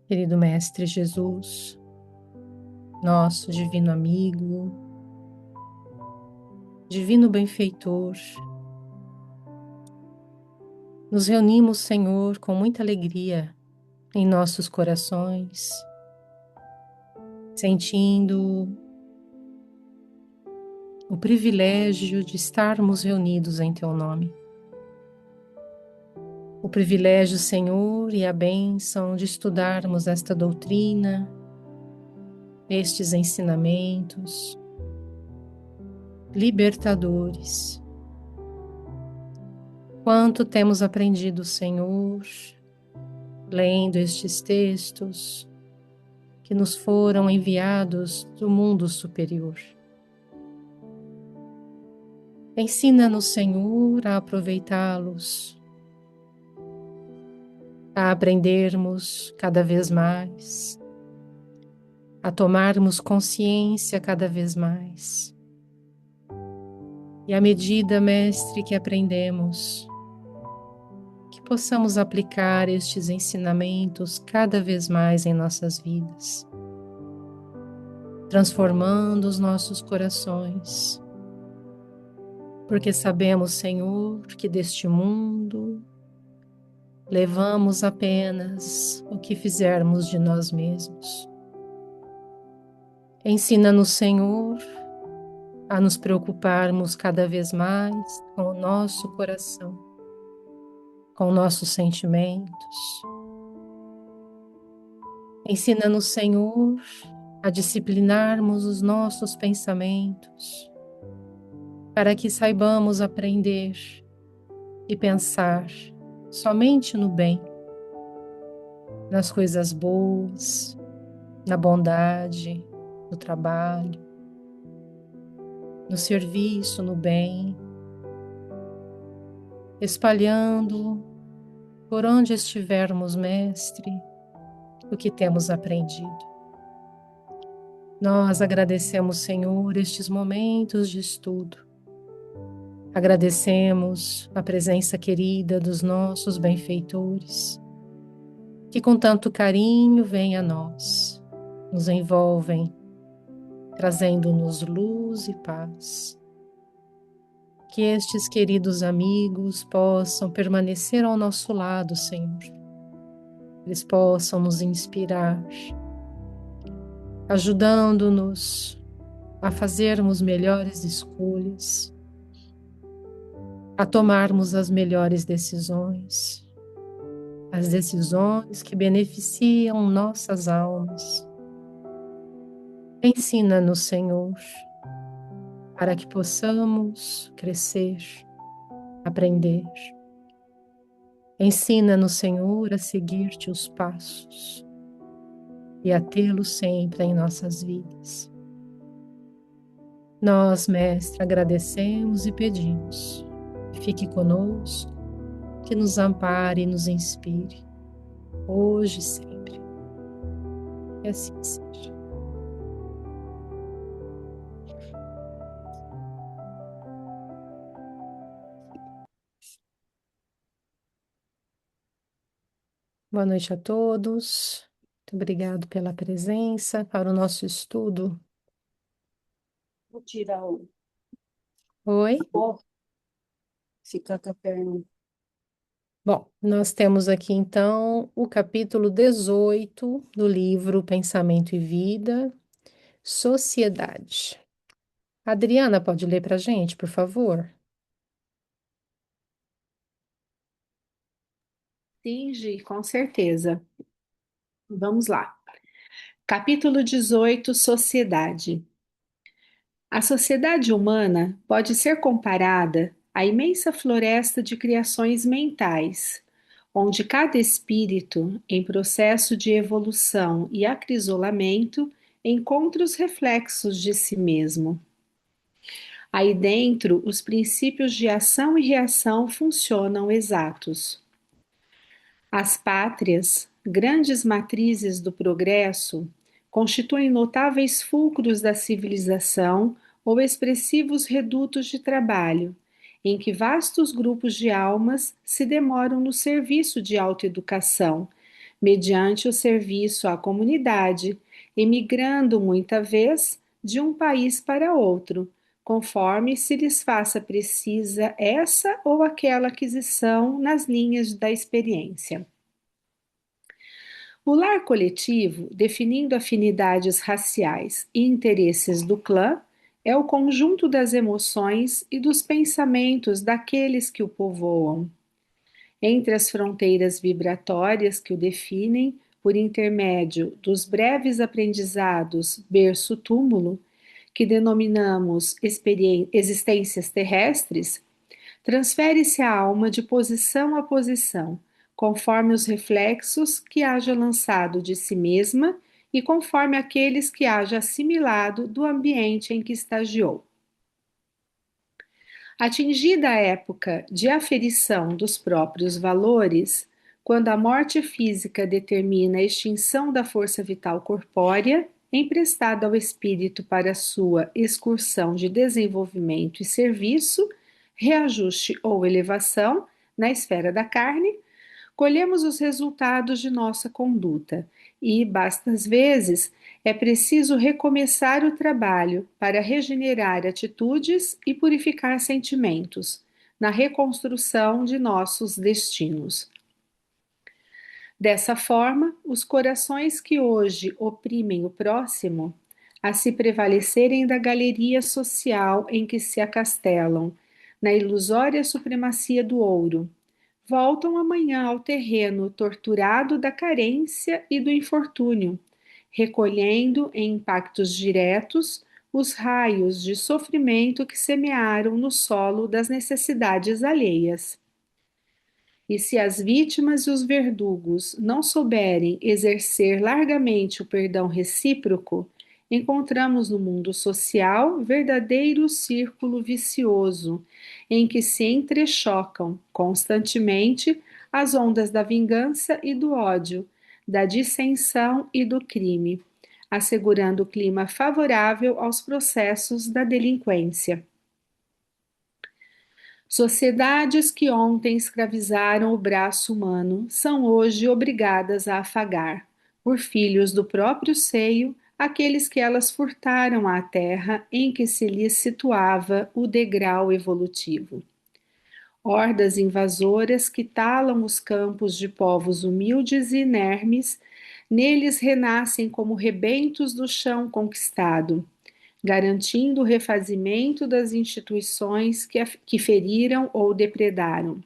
Querido Mestre Jesus, nosso divino amigo, divino benfeitor, nos reunimos, Senhor, com muita alegria em nossos corações, sentindo o privilégio de estarmos reunidos em Teu nome. O privilégio, Senhor, e a bênção de estudarmos esta doutrina, estes ensinamentos libertadores. Quanto temos aprendido, Senhor, lendo estes textos que nos foram enviados do mundo superior. Ensina-nos, Senhor, a aproveitá-los, a aprendermos cada vez mais, a tomarmos consciência cada vez mais. E à medida, Mestre, que aprendemos, que possamos aplicar estes ensinamentos cada vez mais em nossas vidas, transformando os nossos corações, porque sabemos, Senhor, que deste mundo levamos apenas o que fizermos de nós mesmos. Ensina-nos, Senhor, a nos preocuparmos cada vez mais com o nosso coração, com nossos sentimentos. Ensina-nos, Senhor, a disciplinarmos os nossos pensamentos, para que saibamos aprender e pensar somente no bem, nas coisas boas, na bondade, no trabalho, no serviço, no bem, espalhando por onde estivermos, Mestre, o que temos aprendido. Nós agradecemos, Senhor, estes momentos de estudo. Agradecemos a presença querida dos nossos benfeitores, que com tanto carinho vêm a nós, nos envolvem, trazendo-nos luz e paz. Que estes queridos amigos possam permanecer ao nosso lado, Senhor. Eles possam nos inspirar, ajudando-nos a fazermos melhores escolhas, a tomarmos as melhores decisões, as decisões que beneficiam nossas almas. Ensina-nos, Senhor, para que possamos crescer, aprender. Ensina-nos, Senhor, a seguir teus passos e a tê-los sempre em nossas vidas. Nós, Mestre, agradecemos e pedimos que fique conosco, que nos ampare e nos inspire, hoje e sempre. Que assim seja. Boa noite a todos. Muito obrigado pela presença para o nosso estudo. Vou tirar o Oi? pó, ficar com a perna. Bom, nós temos aqui então o capítulo 18 do livro Pensamento e Vida, Sociedade. Adriana, pode ler para a gente, por favor? Sim, Gi, com certeza. Vamos lá. Capítulo 18, Sociedade. A sociedade humana pode ser comparada à imensa floresta de criações mentais, onde cada espírito, em processo de evolução e acrisolamento, encontra os reflexos de si mesmo. Aí dentro, os princípios de ação e reação funcionam exatos. As pátrias, grandes matrizes do progresso, constituem notáveis fulcros da civilização ou expressivos redutos de trabalho, em que vastos grupos de almas se demoram no serviço de autoeducação, mediante o serviço à comunidade, emigrando muita vez de um país para outro, conforme se lhes faça precisa essa ou aquela aquisição nas linhas da experiência. O lar coletivo, definindo afinidades raciais e interesses do clã, é o conjunto das emoções e dos pensamentos daqueles que o povoam. Entre as fronteiras vibratórias que o definem, por intermédio dos breves aprendizados berço-túmulo, que denominamos existências terrestres, transfere-se a alma de posição a posição, conforme os reflexos que haja lançado de si mesma e conforme aqueles que haja assimilado do ambiente em que estagiou. Atingida a época de aferição dos próprios valores, quando a morte física determina a extinção da força vital corpórea, emprestada ao espírito para sua excursão de desenvolvimento e serviço, reajuste ou elevação na esfera da carne, colhemos os resultados de nossa conduta e, bastas vezes, é preciso recomeçar o trabalho para regenerar atitudes e purificar sentimentos, na reconstrução de nossos destinos. Dessa forma, os corações que hoje oprimem o próximo, a se prevalecerem da galeria social em que se acastelam, na ilusória supremacia do ouro, voltam amanhã ao terreno torturado da carência e do infortúnio, recolhendo em impactos diretos os raios de sofrimento que semearam no solo das necessidades alheias. E se as vítimas e os verdugos não souberem exercer largamente o perdão recíproco, encontramos no mundo social verdadeiro círculo vicioso, em que se entrechocam constantemente as ondas da vingança e do ódio, da dissensão e do crime, assegurando o clima favorável aos processos da delinquência. Sociedades que ontem escravizaram o braço humano são hoje obrigadas a afagar, por filhos do próprio seio, aqueles que elas furtaram à terra em que se lhes situava o degrau evolutivo. Hordas invasoras que talam os campos de povos humildes e inermes, neles renascem como rebentos do chão conquistado, garantindo o refazimento das instituições que feriram ou depredaram.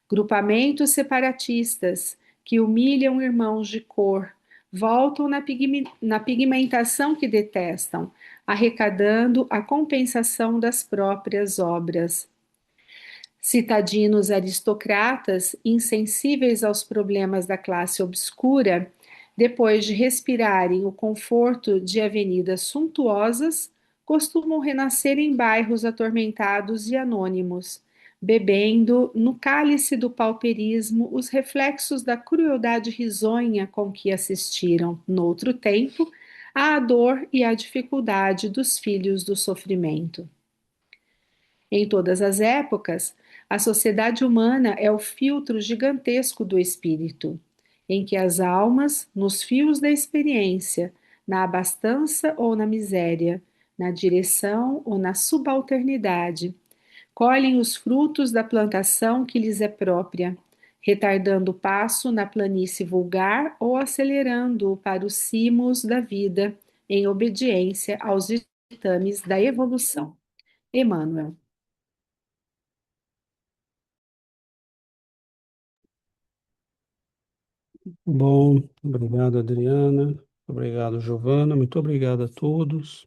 Grupamentos separatistas que humilham irmãos de cor voltam na pigmentação que detestam, arrecadando a compensação das próprias obras. Citadinos aristocratas, insensíveis aos problemas da classe obscura, depois de respirarem o conforto de avenidas suntuosas, costumam renascer em bairros atormentados e anônimos, bebendo no cálice do pauperismo os reflexos da crueldade risonha com que assistiram, noutro tempo, à dor e à dificuldade dos filhos do sofrimento. Em todas as épocas, a sociedade humana é o filtro gigantesco do espírito, em que as almas, nos fios da experiência, na abastança ou na miséria, na direção ou na subalternidade, colhem os frutos da plantação que lhes é própria, retardando o passo na planície vulgar ou acelerando-o para os cimos da vida, em obediência aos ditames da evolução. Emmanuel. Bom, obrigado, Adriana. Obrigado, Giovana. Muito obrigado a todos.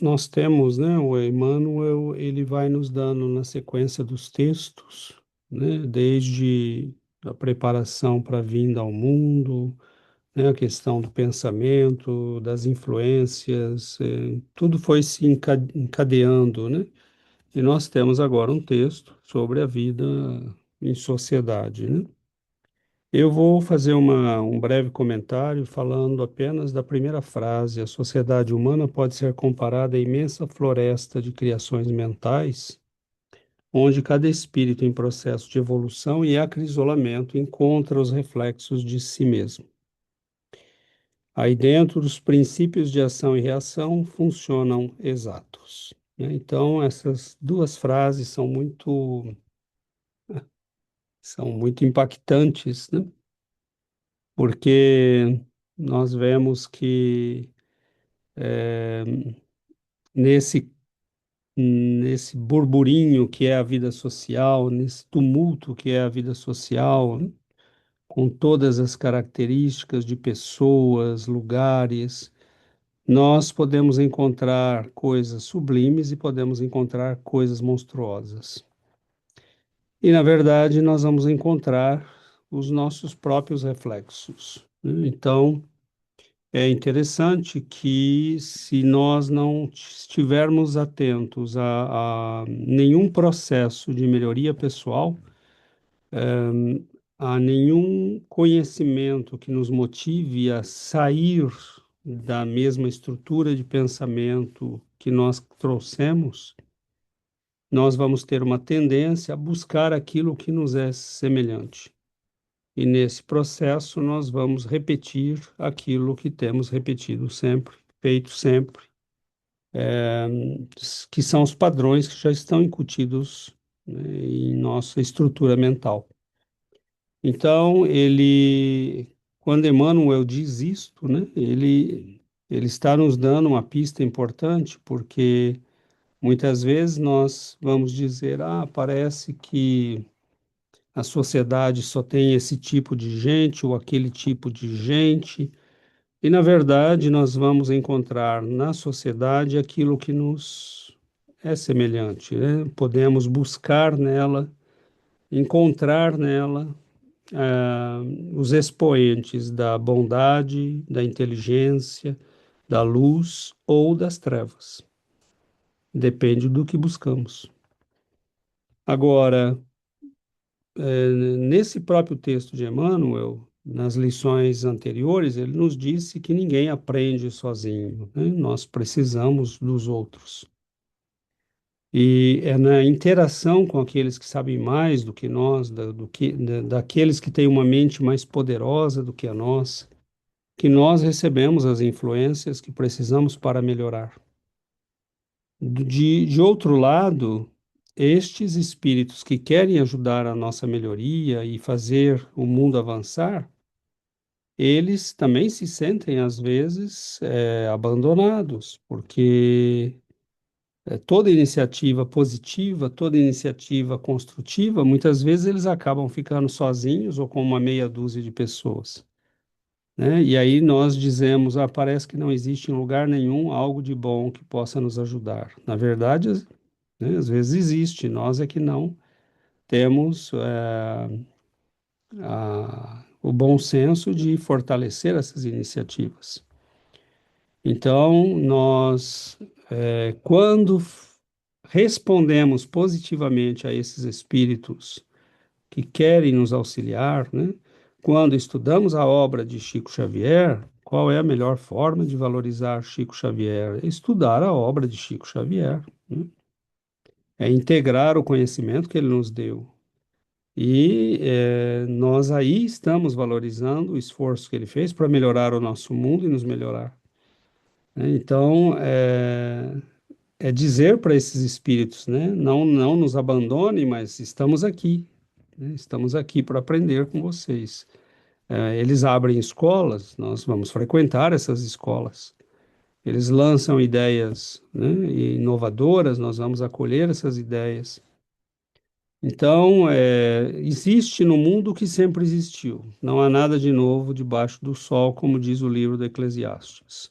Nós temos, né, o Emmanuel, ele vai nos dando na sequência dos textos, né, desde a preparação para a vinda ao mundo, né, a questão do pensamento, das influências, tudo foi se encadeando, né? E nós temos agora um texto sobre a vida em sociedade, né? Eu vou fazer um breve comentário falando apenas da primeira frase. A sociedade humana pode ser comparada à imensa floresta de criações mentais, onde cada espírito em processo de evolução e acrisolamento encontra os reflexos de si mesmo. Aí dentro, os princípios de ação e reação funcionam exatos, né? Então, essas duas frases são muito impactantes, né? Porque nós vemos que nesse, nesse burburinho que é a vida social, nesse tumulto que é a vida social, né? Com todas as características de pessoas, lugares, nós podemos encontrar coisas sublimes e podemos encontrar coisas monstruosas. E, na verdade, nós vamos encontrar os nossos próprios reflexos, né? Então, é interessante que, se nós não estivermos atentos a nenhum processo de melhoria pessoal, a nenhum conhecimento que nos motive a sair da mesma estrutura de pensamento que nós trouxemos, nós vamos ter uma tendência a buscar aquilo que nos é semelhante. E nesse processo nós vamos repetir aquilo que temos repetido sempre, feito sempre, que são os padrões que já estão incutidos, né, em nossa estrutura mental. Então, quando Emmanuel diz isto, né, ele está nos dando uma pista importante, porque muitas vezes nós vamos dizer, parece que a sociedade só tem esse tipo de gente ou aquele tipo de gente, e na verdade nós vamos encontrar na sociedade aquilo que nos é semelhante, né? Podemos buscar nela, encontrar nela ah, os expoentes da bondade, da inteligência, da luz ou das trevas. Depende do que buscamos. Agora, nesse próprio texto de Emmanuel, nas lições anteriores, ele nos disse que ninguém aprende sozinho, né? Nós precisamos dos outros. E é na interação com aqueles que sabem mais do que nós, daqueles que têm uma mente mais poderosa do que a nossa, que nós recebemos as influências que precisamos para melhorar. De outro lado, estes espíritos que querem ajudar a nossa melhoria e fazer o mundo avançar, eles também se sentem, às vezes, abandonados, porque toda iniciativa positiva, toda iniciativa construtiva, muitas vezes eles acabam ficando sozinhos ou com uma meia dúzia de pessoas, né? E aí nós dizemos, parece que não existe em lugar nenhum algo de bom que possa nos ajudar. Na verdade, né, às vezes existe, nós é que não temos o bom senso de fortalecer essas iniciativas. Então, quando respondemos positivamente a esses espíritos que querem nos auxiliar, né? Quando estudamos a obra de Chico Xavier, qual é a melhor forma de valorizar Chico Xavier? É estudar a obra de Chico Xavier, né? É integrar o conhecimento que ele nos deu. E nós aí estamos valorizando o esforço que ele fez para melhorar o nosso mundo e nos melhorar, né? Então, é dizer para esses espíritos, né? Não nos abandonem, mas estamos aqui, né? Estamos aqui para aprender com vocês. Eles abrem escolas, nós vamos frequentar essas escolas. Eles lançam ideias, né, inovadoras, nós vamos acolher essas ideias. Então, existe no mundo o que sempre existiu. Não há nada de novo debaixo do sol, como diz o livro do Eclesiastes.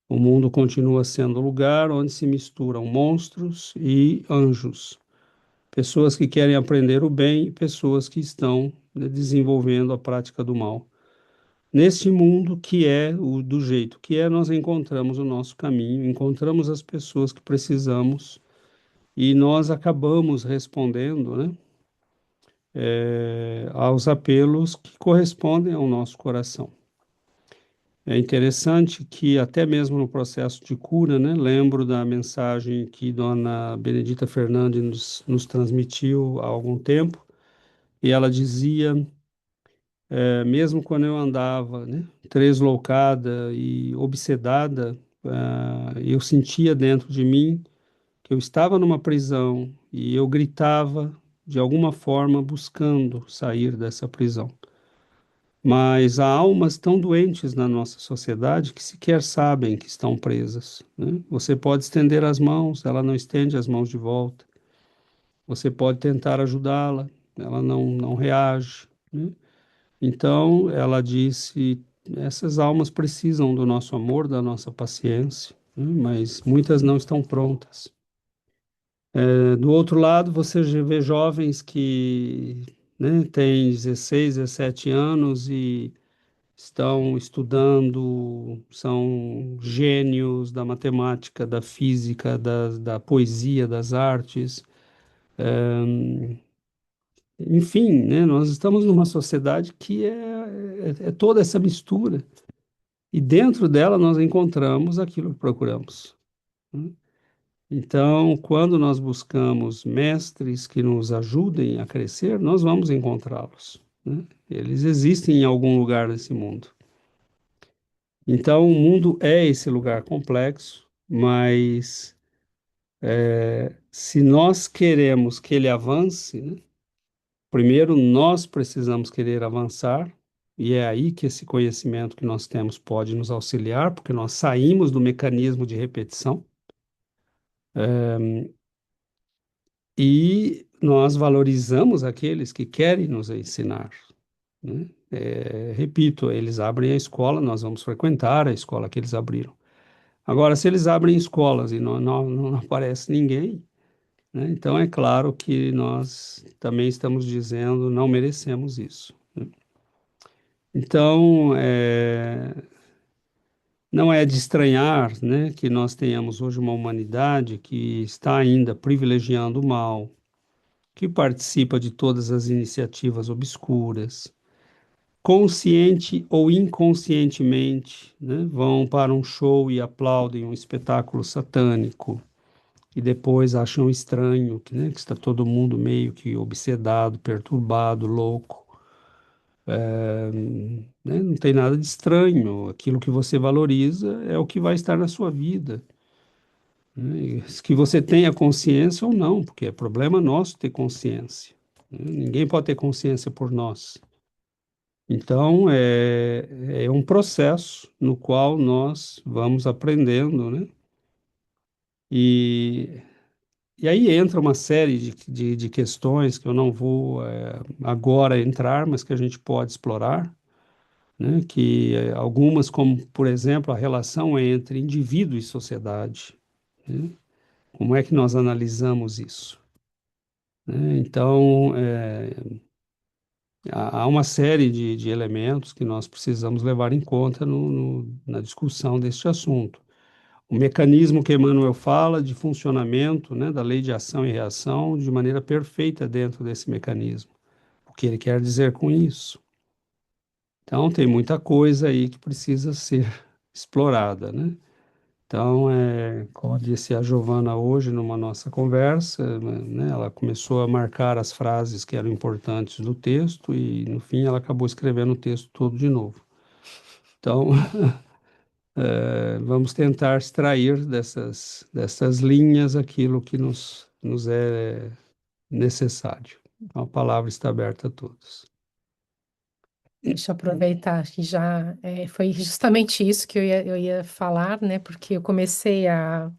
O mundo continua sendo o lugar onde se misturam monstros e anjos, pessoas que querem aprender o bem e pessoas que estão, né, desenvolvendo a prática do mal. Neste mundo que é do jeito que é, nós encontramos o nosso caminho, encontramos as pessoas que precisamos e nós acabamos respondendo, né, aos apelos que correspondem ao nosso coração. É interessante que até mesmo no processo de cura, né, lembro da mensagem que Dona Benedita Fernandes nos transmitiu há algum tempo, e ela dizia, mesmo quando eu andava, né, tresloucada e obsedada, eu sentia dentro de mim que eu estava numa prisão e eu gritava de alguma forma buscando sair dessa prisão. Mas há almas tão doentes na nossa sociedade que sequer sabem que estão presas, né? Você pode estender as mãos, ela não estende as mãos de volta. Você pode tentar ajudá-la, ela não reage, né? Então, ela disse: essas almas precisam do nosso amor, da nossa paciência, né? Mas muitas não estão prontas. Do outro lado, você vê jovens que, né, têm 16, 17 anos e estão estudando, são gênios da matemática, da física, da poesia, das artes. Enfim, né, nós estamos numa sociedade que é toda essa mistura. E dentro dela nós encontramos aquilo que procuramos, né? Então, quando nós buscamos mestres que nos ajudem a crescer, nós vamos encontrá-los, né? Eles existem em algum lugar nesse mundo. Então, o mundo é esse lugar complexo, mas se nós queremos que ele avance, né, primeiro nós precisamos querer avançar, e é aí que esse conhecimento que nós temos pode nos auxiliar, porque nós saímos do mecanismo de repetição e nós valorizamos aqueles que querem nos ensinar, né? Repito, eles abrem a escola, nós vamos frequentar a escola que eles abriram. Agora, se eles abrem escolas e não aparece ninguém, né, então é claro que nós também estamos dizendo não merecemos isso, né? Então, não é de estranhar, né, que nós tenhamos hoje uma humanidade que está ainda privilegiando o mal, que participa de todas as iniciativas obscuras, consciente ou inconscientemente, né, vão para um show e aplaudem um espetáculo satânico e depois acham estranho, né, que está todo mundo meio que obsedado, perturbado, louco. Né? Não tem nada de estranho. Aquilo que você valoriza é o que vai estar na sua vida, né? Que você tenha consciência ou não, porque é problema nosso ter consciência, né? Ninguém pode ter consciência por nós. Então, é um processo no qual nós vamos aprendendo, né? E E aí entra uma série de questões que eu não vou agora entrar, mas que a gente pode explorar, né? Que algumas, como por exemplo, a relação entre indivíduo e sociedade, né? Como é que nós analisamos isso, né? Então, há uma série de elementos que nós precisamos levar em conta na discussão deste assunto. O mecanismo que Emmanuel fala de funcionamento, né, da lei de ação e reação de maneira perfeita dentro desse mecanismo. O que ele quer dizer com isso? Então, tem muita coisa aí que precisa ser explorada, né? Então, como disse a Giovana hoje numa nossa conversa, né, ela começou a marcar as frases que eram importantes do texto e, no fim, ela acabou escrevendo o texto todo de novo. Então, vamos tentar extrair dessas linhas aquilo que nos é necessário. Então, a palavra está aberta a todos. Deixa eu aproveitar que já foi justamente isso que eu ia falar, né? Porque eu comecei a.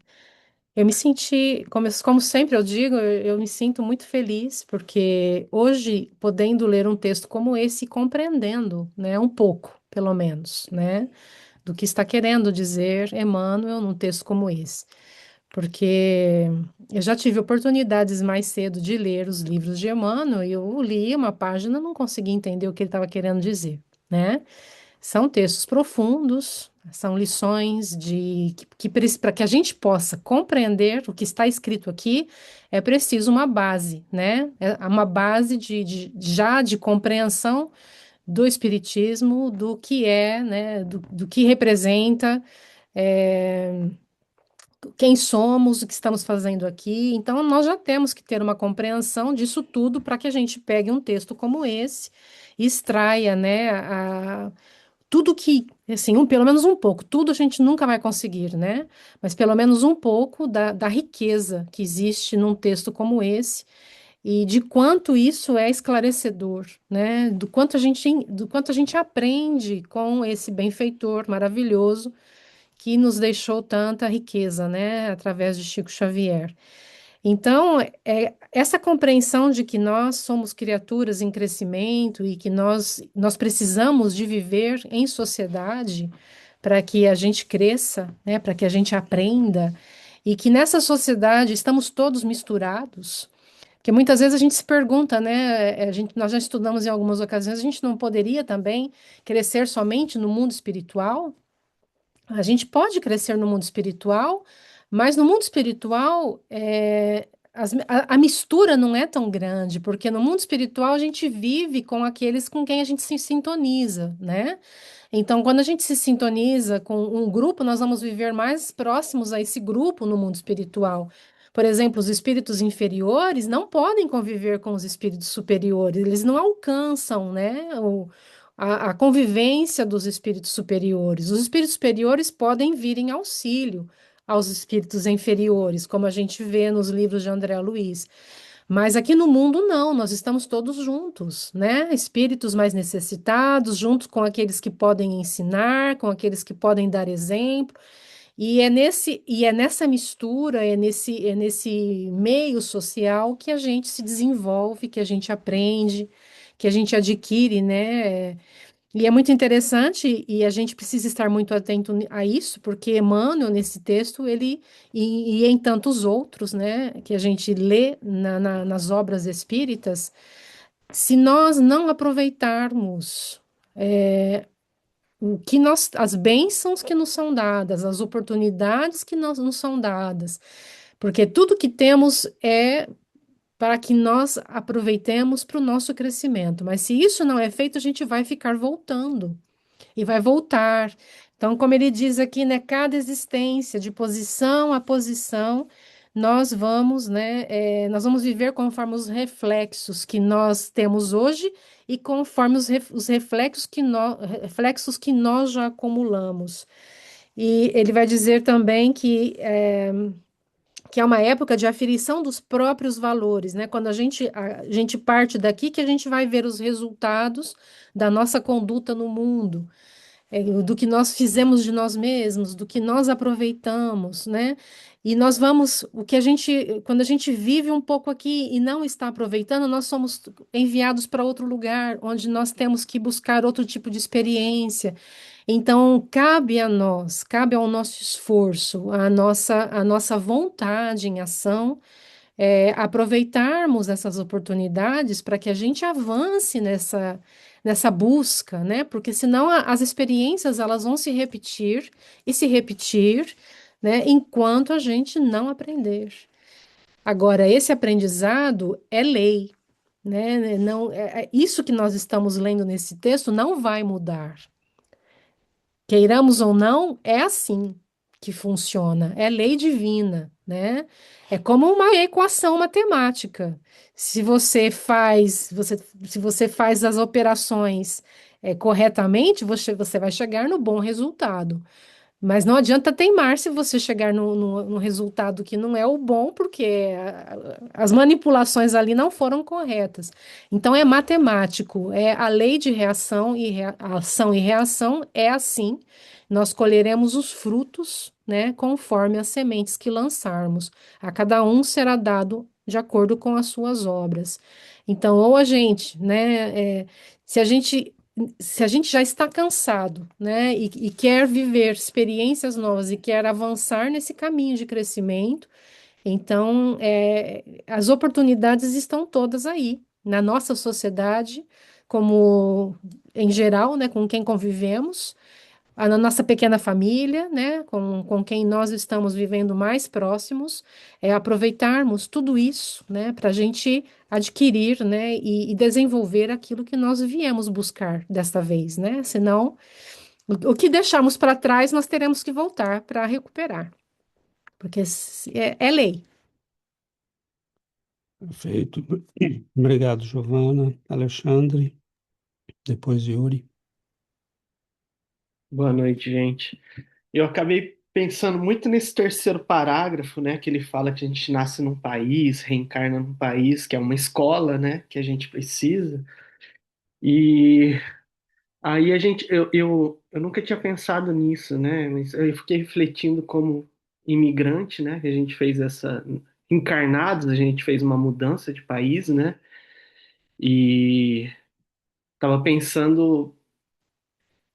Eu me senti, como sempre eu digo, eu me sinto muito feliz, porque hoje, podendo ler um texto como esse, e compreendendo, né? Um pouco, pelo menos, né? Do que está querendo dizer Emmanuel num texto como esse. Porque eu já tive oportunidades mais cedo de ler os livros de Emmanuel e eu li uma página e não consegui entender o que ele estava querendo dizer, né? São textos profundos, são lições para que a gente possa compreender o que está escrito aqui, é preciso uma base, né? É uma base já de compreensão do Espiritismo, do que é, né, do que representa, é, quem somos, o que estamos fazendo aqui. Então, nós já temos que ter uma compreensão disso tudo para que a gente pegue um texto como esse e extraia, né, tudo que, assim, pelo menos um pouco, tudo a gente nunca vai conseguir, né? Mas pelo menos um pouco da riqueza que existe num texto como esse e de quanto isso é esclarecedor, né? Do quanto a gente aprende com esse benfeitor maravilhoso que nos deixou tanta riqueza, né? Através de Chico Xavier. Então, essa compreensão de que nós somos criaturas em crescimento e que nós precisamos de viver em sociedade para que a gente cresça, né, para que a gente aprenda, e que nessa sociedade estamos todos misturados, porque muitas vezes a gente se pergunta, né, nós já estudamos em algumas ocasiões, a gente não poderia também crescer somente no mundo espiritual? A gente pode crescer no mundo espiritual, mas no mundo espiritual a mistura não é tão grande, porque no mundo espiritual a gente vive com aqueles com quem a gente se sintoniza, né? Então, quando a gente se sintoniza com um grupo, nós vamos viver mais próximos a esse grupo no mundo espiritual. Por exemplo, os espíritos inferiores não podem conviver com os espíritos superiores, eles não alcançam, né, a convivência dos espíritos superiores. Os espíritos superiores podem vir em auxílio aos espíritos inferiores, como a gente vê nos livros de André Luiz. Mas aqui no mundo não, nós estamos todos juntos, né? Espíritos mais necessitados, juntos com aqueles que podem ensinar, com aqueles que podem dar exemplo. E é nessa mistura, é nesse meio social que a gente se desenvolve, que a gente aprende, que a gente adquire, né? E é muito interessante, e a gente precisa estar muito atento a isso, porque Emmanuel, nesse texto, e em tantos outros, né, que a gente lê nas obras espíritas, se nós não aproveitarmos as bênçãos que nos são dadas, as oportunidades que nos são dadas, porque tudo que temos é para que nós aproveitemos para o nosso crescimento, mas se isso não é feito, a gente vai ficar voltando e vai voltar. Então, como ele diz aqui, né, cada existência, de posição a posição, nós vamos, né, nós vamos viver conforme os reflexos que nós temos hoje e conforme os reflexos que nós já acumulamos. E ele vai dizer também que é uma época de aferição dos próprios valores, né? Quando a gente parte daqui que a gente vai ver os resultados da nossa conduta no mundo, do que nós fizemos de nós mesmos, do que nós aproveitamos, né? E nós vamos, quando a gente vive um pouco aqui e não está aproveitando, nós somos enviados para outro lugar, onde nós temos que buscar outro tipo de experiência. Então, cabe a nós, cabe ao nosso esforço, a nossa vontade em ação, aproveitarmos essas oportunidades para que a gente avance nessa busca, né? Porque senão as experiências elas vão se repetir, né? Enquanto a gente não aprender. Agora, esse aprendizado é lei, né? Não, isso que nós estamos lendo nesse texto não vai mudar. Queiramos ou não, é assim que funciona, é lei divina, né? É como uma equação matemática. Se você faz as operações corretamente, você vai chegar no bom resultado. Mas não adianta teimar se você chegar no resultado que não é o bom, porque as manipulações ali não foram corretas. Então é matemático, é a lei de ação e reação é assim. Nós colheremos os frutos, né, conforme as sementes que lançarmos. A cada um será dado de acordo com as suas obras. Então, ou a gente, né, se a gente se a gente já está cansado, né, e quer viver experiências novas e quer avançar nesse caminho de crescimento, então as oportunidades estão todas aí, na nossa sociedade, como em geral, né, com quem convivemos, a nossa pequena família, né, com quem nós estamos vivendo mais próximos, aproveitarmos tudo isso, né, para a gente adquirir, né, e desenvolver aquilo que nós viemos buscar desta vez, né? Senão, o que deixamos para trás, nós teremos que voltar para recuperar, porque é lei. Perfeito. Obrigado, Giovana, Alexandre, depois Yuri. Boa noite, gente. Eu acabei pensando muito nesse terceiro parágrafo, né, que ele fala que a gente nasce num país, reencarna num país, que é uma escola, né, que a gente precisa. E aí eu nunca tinha pensado nisso, né, mas eu fiquei refletindo como imigrante, né, que a gente fez encarnados, a gente fez uma mudança de país, né, e estava pensando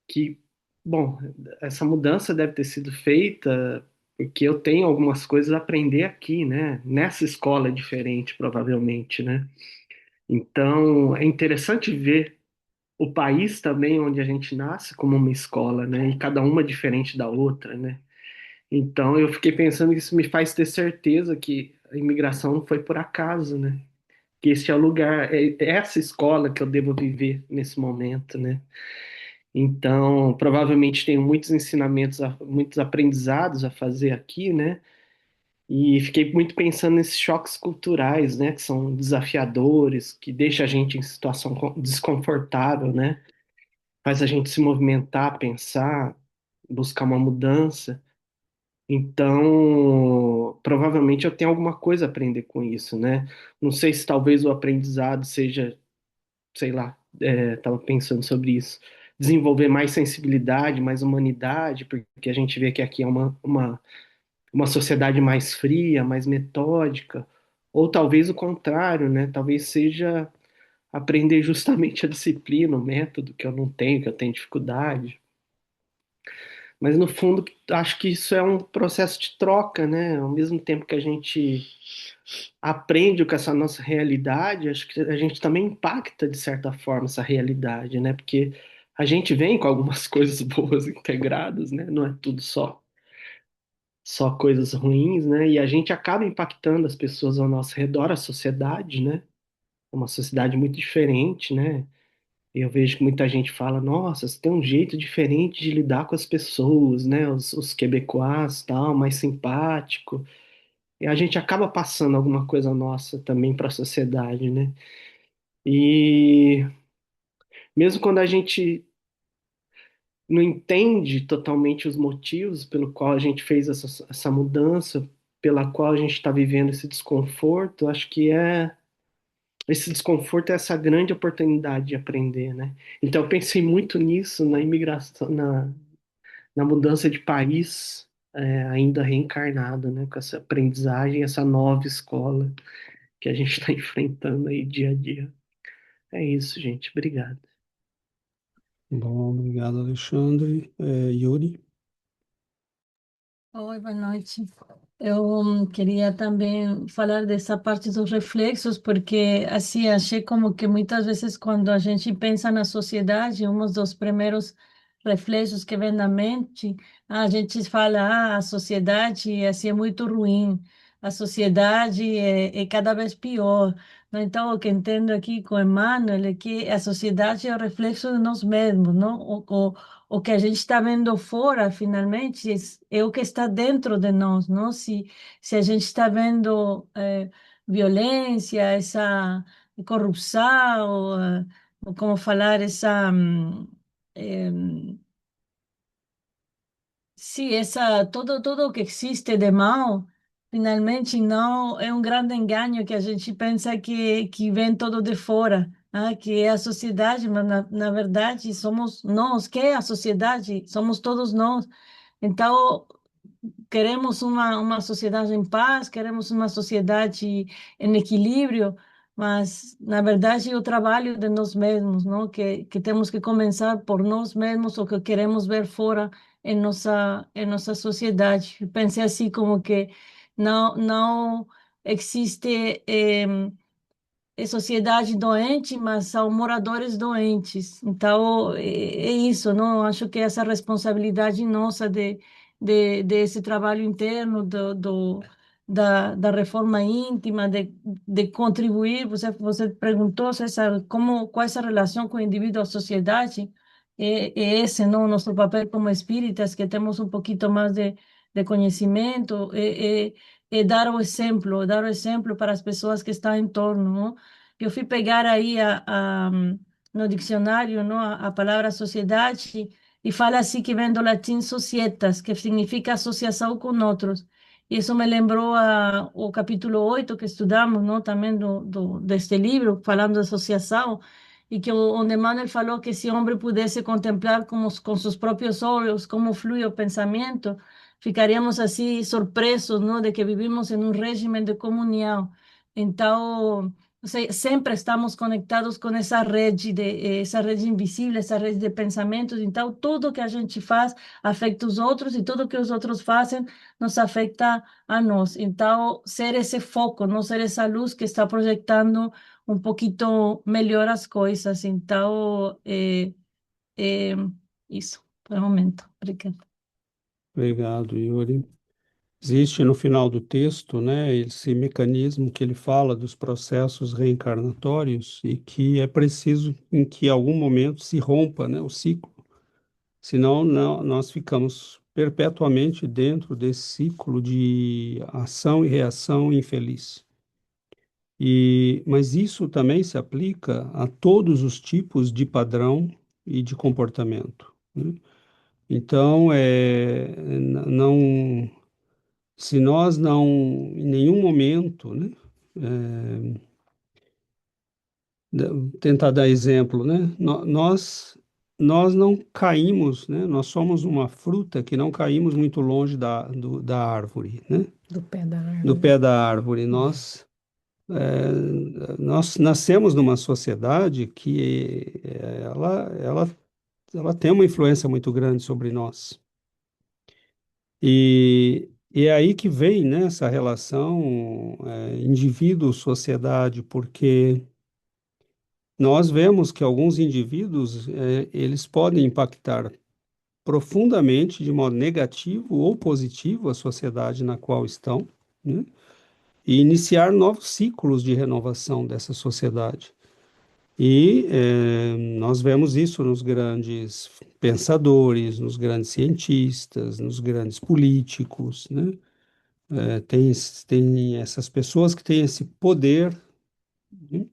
que, bom, essa mudança deve ter sido feita porque eu tenho algumas coisas a aprender aqui, né? Nessa escola diferente, provavelmente, né? Então, é interessante ver o país também onde a gente nasce como uma escola, né? E cada uma diferente da outra, né? Então, eu fiquei pensando que isso me faz ter certeza que a imigração não foi por acaso, né? Que este é o lugar, é essa escola que eu devo viver nesse momento, né? Então, provavelmente tenho muitos ensinamentos, muitos aprendizados a fazer aqui, né? E fiquei muito pensando nesses choques culturais, né? Que são desafiadores, que deixa a gente em situação desconfortável, né? Faz a gente se movimentar, pensar, buscar uma mudança. Então, provavelmente eu tenho alguma coisa a aprender com isso, né? Não sei se talvez o aprendizado seja, sei lá, estava pensando sobre isso, desenvolver mais sensibilidade, mais humanidade, porque a gente vê que aqui é uma sociedade mais fria, mais metódica, ou talvez o contrário, né? Talvez seja aprender justamente a disciplina, o método que eu não tenho, que eu tenho dificuldade. Mas no fundo, acho que isso é um processo de troca, né? Ao mesmo tempo que a gente aprende com essa nossa realidade, acho que a gente também impacta de certa forma essa realidade, né? Porque a gente vem com algumas coisas boas integradas, né? Não é tudo só coisas ruins, né? E a gente acaba impactando as pessoas ao nosso redor, a sociedade, né? É uma sociedade muito diferente, né? Eu vejo que muita gente fala, nossa, você tem um jeito diferente de lidar com as pessoas, né? Os quebecois, tal, mais simpático. E a gente acaba passando alguma coisa nossa também para a sociedade, né? E mesmo quando a gente não entende totalmente os motivos pelo qual a gente fez essa mudança, pela qual a gente está vivendo esse desconforto, acho que esse desconforto é essa grande oportunidade de aprender, né? Então eu pensei muito nisso na imigração, na mudança de país, ainda reencarnado, né? Com essa aprendizagem, essa nova escola que a gente está enfrentando aí dia a dia. É isso, gente. Obrigado. Bom, obrigado, Alexandre. Yuri. Oi, boa noite. Eu queria também falar dessa parte dos reflexos, porque assim achei como que muitas vezes quando a gente pensa na sociedade, um dos primeiros reflexos que vem na mente, a gente fala, a sociedade assim é muito ruim, a sociedade é cada vez pior. Não? Então, o que entendo aqui com o Emmanuel é que a sociedade é o reflexo de nós mesmos, não? O que a gente está vendo fora, finalmente, é o que está dentro de nós, não? Se a gente está vendo violência, essa corrupção, ou como falar, eh, sim, todo o que existe de mal, finalmente não é um grande engano que a gente pensa que vem todo de fora, que é a sociedade, mas na verdade somos nós, que é a sociedade, somos todos nós. Então, queremos uma sociedade em paz, queremos uma sociedade em equilíbrio, mas, na verdade, é o trabalho de nós mesmos, não? Que temos que começar por nós mesmos, o que queremos ver fora em nossa sociedade. Eu pensei assim como que não existe sociedade doente, mas são moradores doentes. Então, é isso, não? Acho que essa responsabilidade nossa desse trabalho interno, da reforma íntima, de contribuir. Você perguntou, César, qual é essa relação com o indivíduo à sociedade? É esse, não? Nosso papel como espíritas, que temos um pouquinho mais de conhecimento, é dar o exemplo para as pessoas que estão em torno, não? Eu fui pegar aí no dicionário, não, a palavra sociedade e fala assim que vem do latim societas, que significa associação com outros. E isso me lembrou o capítulo 8 que estudamos, não, também deste livro, falando de associação, e que onde Emmanuel falou que se o homem pudesse contemplar com seus próprios olhos como flui o pensamento, ficaríamos assim surpresos, não, de que vivimos em um regime de comunhão. Então, sempre estamos conectados com essa rede invisível, essa rede de pensamentos. Então, tudo que a gente faz afeta os outros e tudo que os outros fazem nos afeta a nós. Então, ser esse foco, não ser essa luz que está projetando um pouquinho melhor as coisas. Então, é isso, por o momento. Obrigada. Obrigado, Yuri. Existe no final do texto, né, esse mecanismo que ele fala dos processos reencarnatórios e que é preciso em que, em algum momento, se rompa, né, o ciclo. Senão, nós ficamos perpetuamente dentro desse ciclo de ação e reação infeliz. Mas isso também se aplica a todos os tipos de padrão e de comportamento, né? Então, não, se nós não, em nenhum momento, né, tentar dar exemplo, né, nós não caímos, né, nós somos uma fruta que não caímos muito longe da árvore, né, Do pé da do árvore. pé da árvore. Nós nascemos numa sociedade que ela tem uma influência muito grande sobre nós. E é aí que vem, né, essa relação indivíduo-sociedade, porque nós vemos que alguns indivíduos eles podem impactar profundamente, de modo negativo ou positivo, a sociedade na qual estão, né, e iniciar novos ciclos de renovação dessa sociedade. E nós vemos isso nos grandes pensadores, nos grandes cientistas, nos grandes políticos, né? Tem essas pessoas que têm esse poder, né?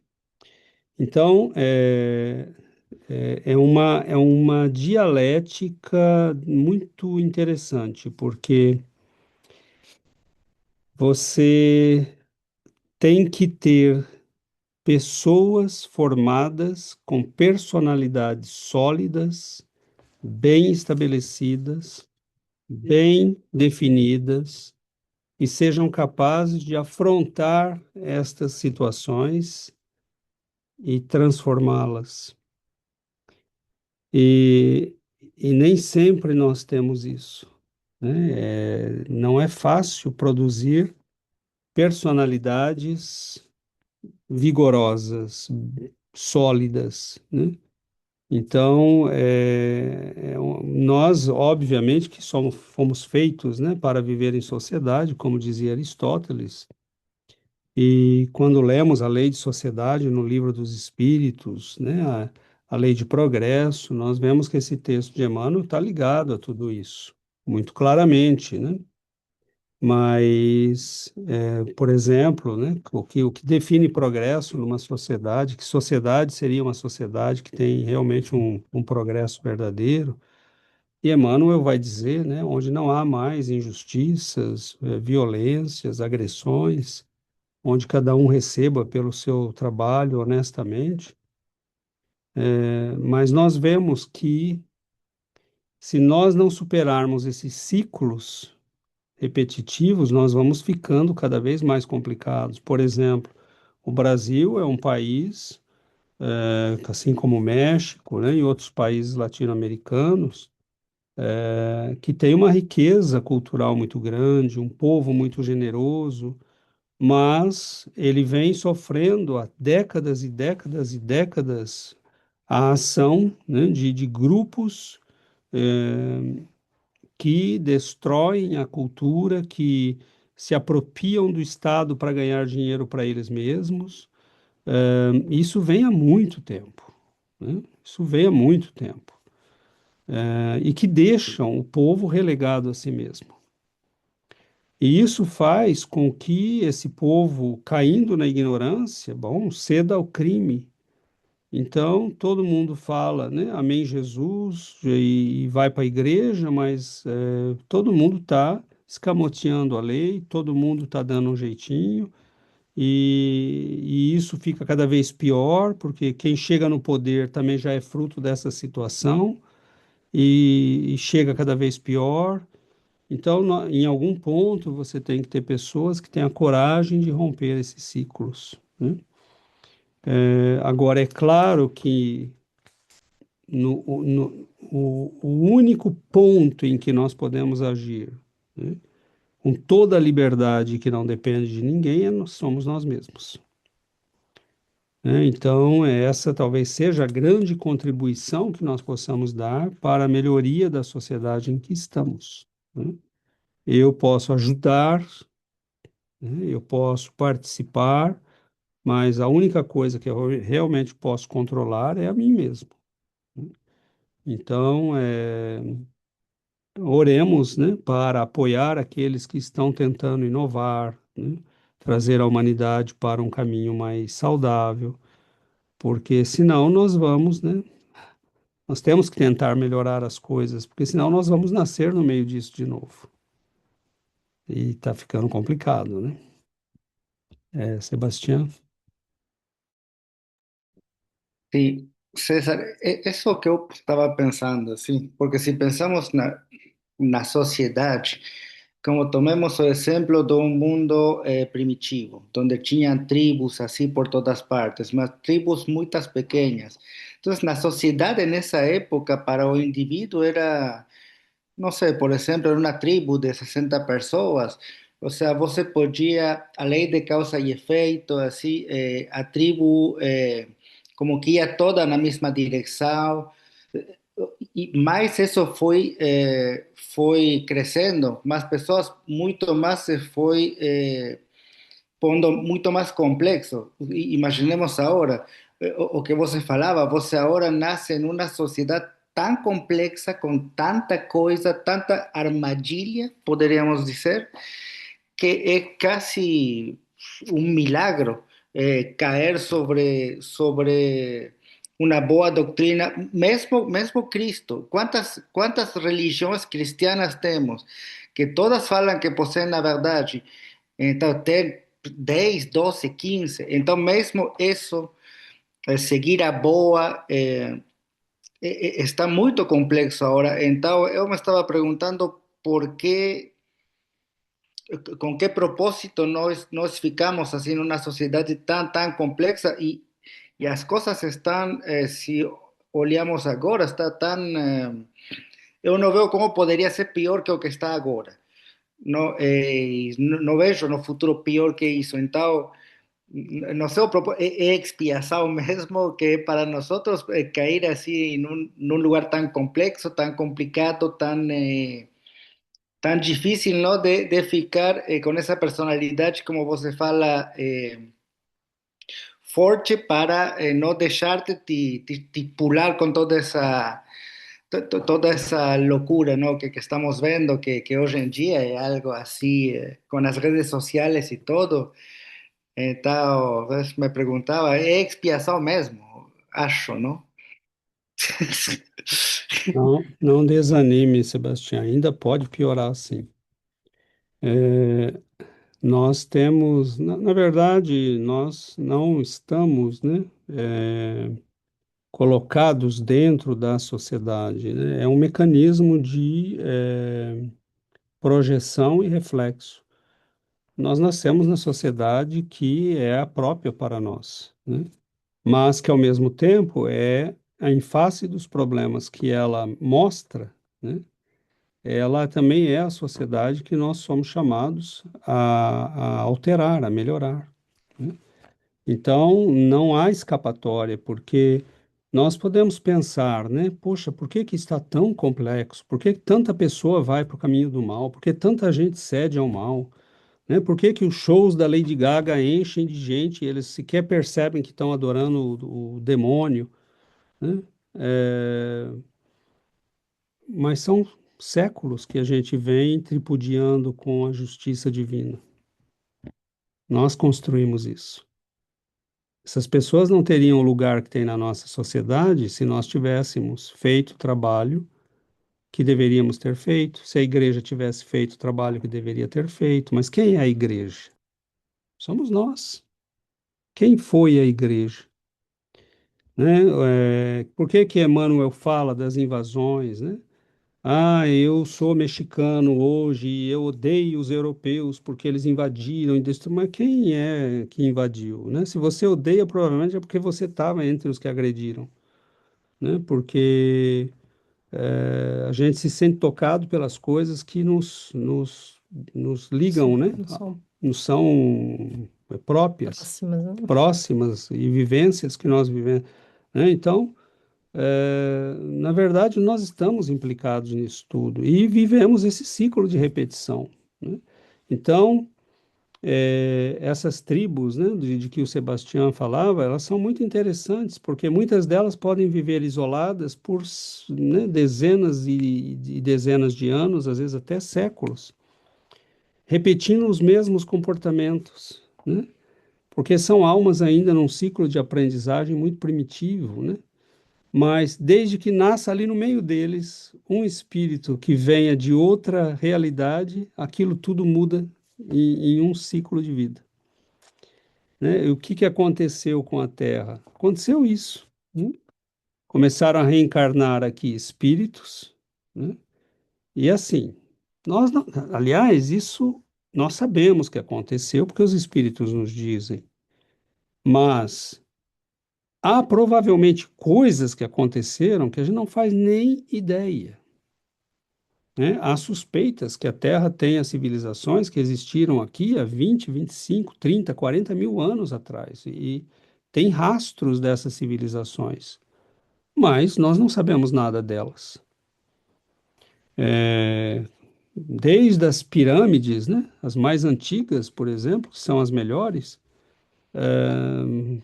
Então, é uma dialética muito interessante, porque você tem que ter pessoas formadas com personalidades sólidas, bem estabelecidas, bem definidas e sejam capazes de afrontar estas situações e transformá-las. E, e nem sempre nós temos isso, né? Não é fácil produzir personalidades vigorosas, sólidas, né? Então, nós, obviamente, que fomos feitos, né, para viver em sociedade, como dizia Aristóteles, e quando lemos a Lei de Sociedade no Livro dos Espíritos, né, a Lei de Progresso, nós vemos que esse texto de Emmanuel está ligado a tudo isso, muito claramente, né? Mas, por exemplo, né, o que define progresso numa sociedade, que sociedade seria uma sociedade que tem realmente um progresso verdadeiro, e Emmanuel vai dizer, né, onde não há mais injustiças, violências, agressões, onde cada um receba pelo seu trabalho honestamente, mas nós vemos que se nós não superarmos esses ciclos repetitivos, nós vamos ficando cada vez mais complicados. Por exemplo, o Brasil é um país, assim como o México, né, e outros países latino-americanos, que tem uma riqueza cultural muito grande, um povo muito generoso, mas ele vem sofrendo há décadas e décadas e décadas a ação, né, de grupos que destroem a cultura, que se apropriam do Estado para ganhar dinheiro para eles mesmos. Isso vem há muito tempo, né? Isso vem há muito tempo. E que deixam o povo relegado a si mesmo. E isso faz com que esse povo, caindo na ignorância, bom, ceda ao crime. Então, todo mundo fala, né, Amém Jesus, e vai para a igreja, mas todo mundo está escamoteando a lei, todo mundo está dando um jeitinho, e isso fica cada vez pior, porque quem chega no poder também já é fruto dessa situação, e chega cada vez pior. Então, em algum ponto, você tem que ter pessoas que tenham a coragem de romper esses ciclos, né? Agora, é claro que o único ponto em que nós podemos agir, né, com toda a liberdade que não depende de ninguém, somos nós mesmos, né? Então, essa talvez seja a grande contribuição que nós possamos dar para a melhoria da sociedade em que estamos, né? Eu posso ajudar, né? Eu posso participar, mas a única coisa que eu realmente posso controlar é a mim mesmo, né? Então, oremos, né, para apoiar aqueles que estão tentando inovar, né, trazer a humanidade para um caminho mais saudável, porque senão nós vamos, né, nós temos que tentar melhorar as coisas, porque senão nós vamos nascer no meio disso de novo. E está ficando complicado, né? Sebastião? Sí, César, eso que eu estaba pensando, sí, porque si pensamos na sociedade, como tomemos o exemplo de um mundo primitivo, onde tinham tribos assim por todas partes, mas tribos muitas pequenas. Então, na sociedade nessa época, para o indivíduo era, não sei, por exemplo, era uma tribo de 60 pessoas. Ou seja, você podia, a lei de causa e efeito, assim, a tribo como que ia toda na mesma direção, e mais isso foi crescendo, mais pessoas, muito mais se foi pondo muito mais complexo. Imaginemos agora, o que você falava, você agora nasce em uma sociedade tão complexa, com tanta coisa, tanta armadilha, poderíamos dizer, que é quase um milagro cair sobre uma boa doutrina, mesmo Cristo. Quantas religiões cristianas temos que todas falam que possuem a verdade? Então, tem 10, 12, 15. Então, mesmo isso, seguir a boa, está muito complexo agora. Então, eu me estava perguntando por que com qué propósito nos ficamos así en una sociedad tan compleja y las cosas están, si olhamos agora, está tan, eu não veo como poderia ser pior que o que está agora. Não, não vejo no futuro pior que isso. Então, não sei, é expiação mesmo que para nós cair assim num lugar tão complexo, tão complicado, tan difícil, ¿no? De ficar con esa personalidad, como você fala, forte para no dejarte pular con toda esa locura, ¿no? Que estamos viendo, que hoy en día es algo así, con las redes sociales y todo. Entonces, me preguntaba, ¿es expiação mesmo? Acho, ¿no? Não, não desanime, Sebastião, ainda pode piorar sim. Nós temos, na verdade, nós não estamos, né, colocados dentro da sociedade, né? É um mecanismo de projeção e reflexo. Nós nascemos na sociedade que é a própria para nós, né? Mas que, ao mesmo tempo, em face dos problemas que ela mostra, né, ela também é a sociedade que nós somos chamados a alterar, a melhorar, né? Então, não há escapatória, porque nós podemos pensar, né? Poxa, por que que está tão complexo? Por que que tanta pessoa vai para o caminho do mal? Por que tanta gente cede ao mal? Né? Por que que os shows da Lady Gaga enchem de gente e eles sequer percebem que estão adorando o demônio, né? É, mas são séculos que a gente vem tripudiando com a justiça divina. Nós construímos isso. Essas pessoas não teriam o lugar que tem na nossa sociedade se nós tivéssemos feito o trabalho que deveríamos ter feito, se a igreja tivesse feito o trabalho que deveria ter feito. Mas quem é a igreja? Somos nós. Quem foi a igreja? Né? Por que que Emmanuel fala das invasões, né? Ah, eu sou mexicano hoje e eu odeio os europeus porque eles invadiram e destruíram. Mas quem é que invadiu, né? Se você odeia, provavelmente é porque você estava entre os que agrediram, né? Porque a gente se sente tocado pelas coisas que nos ligam, Sim, né? não são Nos são próprias, próximas, né? próximas e vivências que nós vivemos, né? Então, na verdade, nós estamos implicados nisso tudo e vivemos esse ciclo de repetição, né? Então, essas tribos, né, de que o Sebastião falava, elas são muito interessantes, porque muitas delas podem viver isoladas por, né, dezenas e dezenas de anos, às vezes até séculos, repetindo os mesmos comportamentos, né? Porque são almas ainda num ciclo de aprendizagem muito primitivo, né? Mas desde que nasça ali no meio deles um espírito que venha de outra realidade, aquilo tudo muda em um ciclo de vida, né? E o que que aconteceu com a Terra? Aconteceu isso, né? Começaram a reencarnar aqui espíritos, né? E assim, nós não, aliás, isso nós sabemos que aconteceu porque os espíritos nos dizem, mas há provavelmente coisas que aconteceram que a gente não faz nem ideia, né? Há suspeitas que a Terra tenha civilizações que existiram aqui há 20, 25, 30, 40 mil anos atrás, e tem rastros dessas civilizações, mas nós não sabemos nada delas. Desde as pirâmides, né? As mais antigas, por exemplo, que são as melhores, né,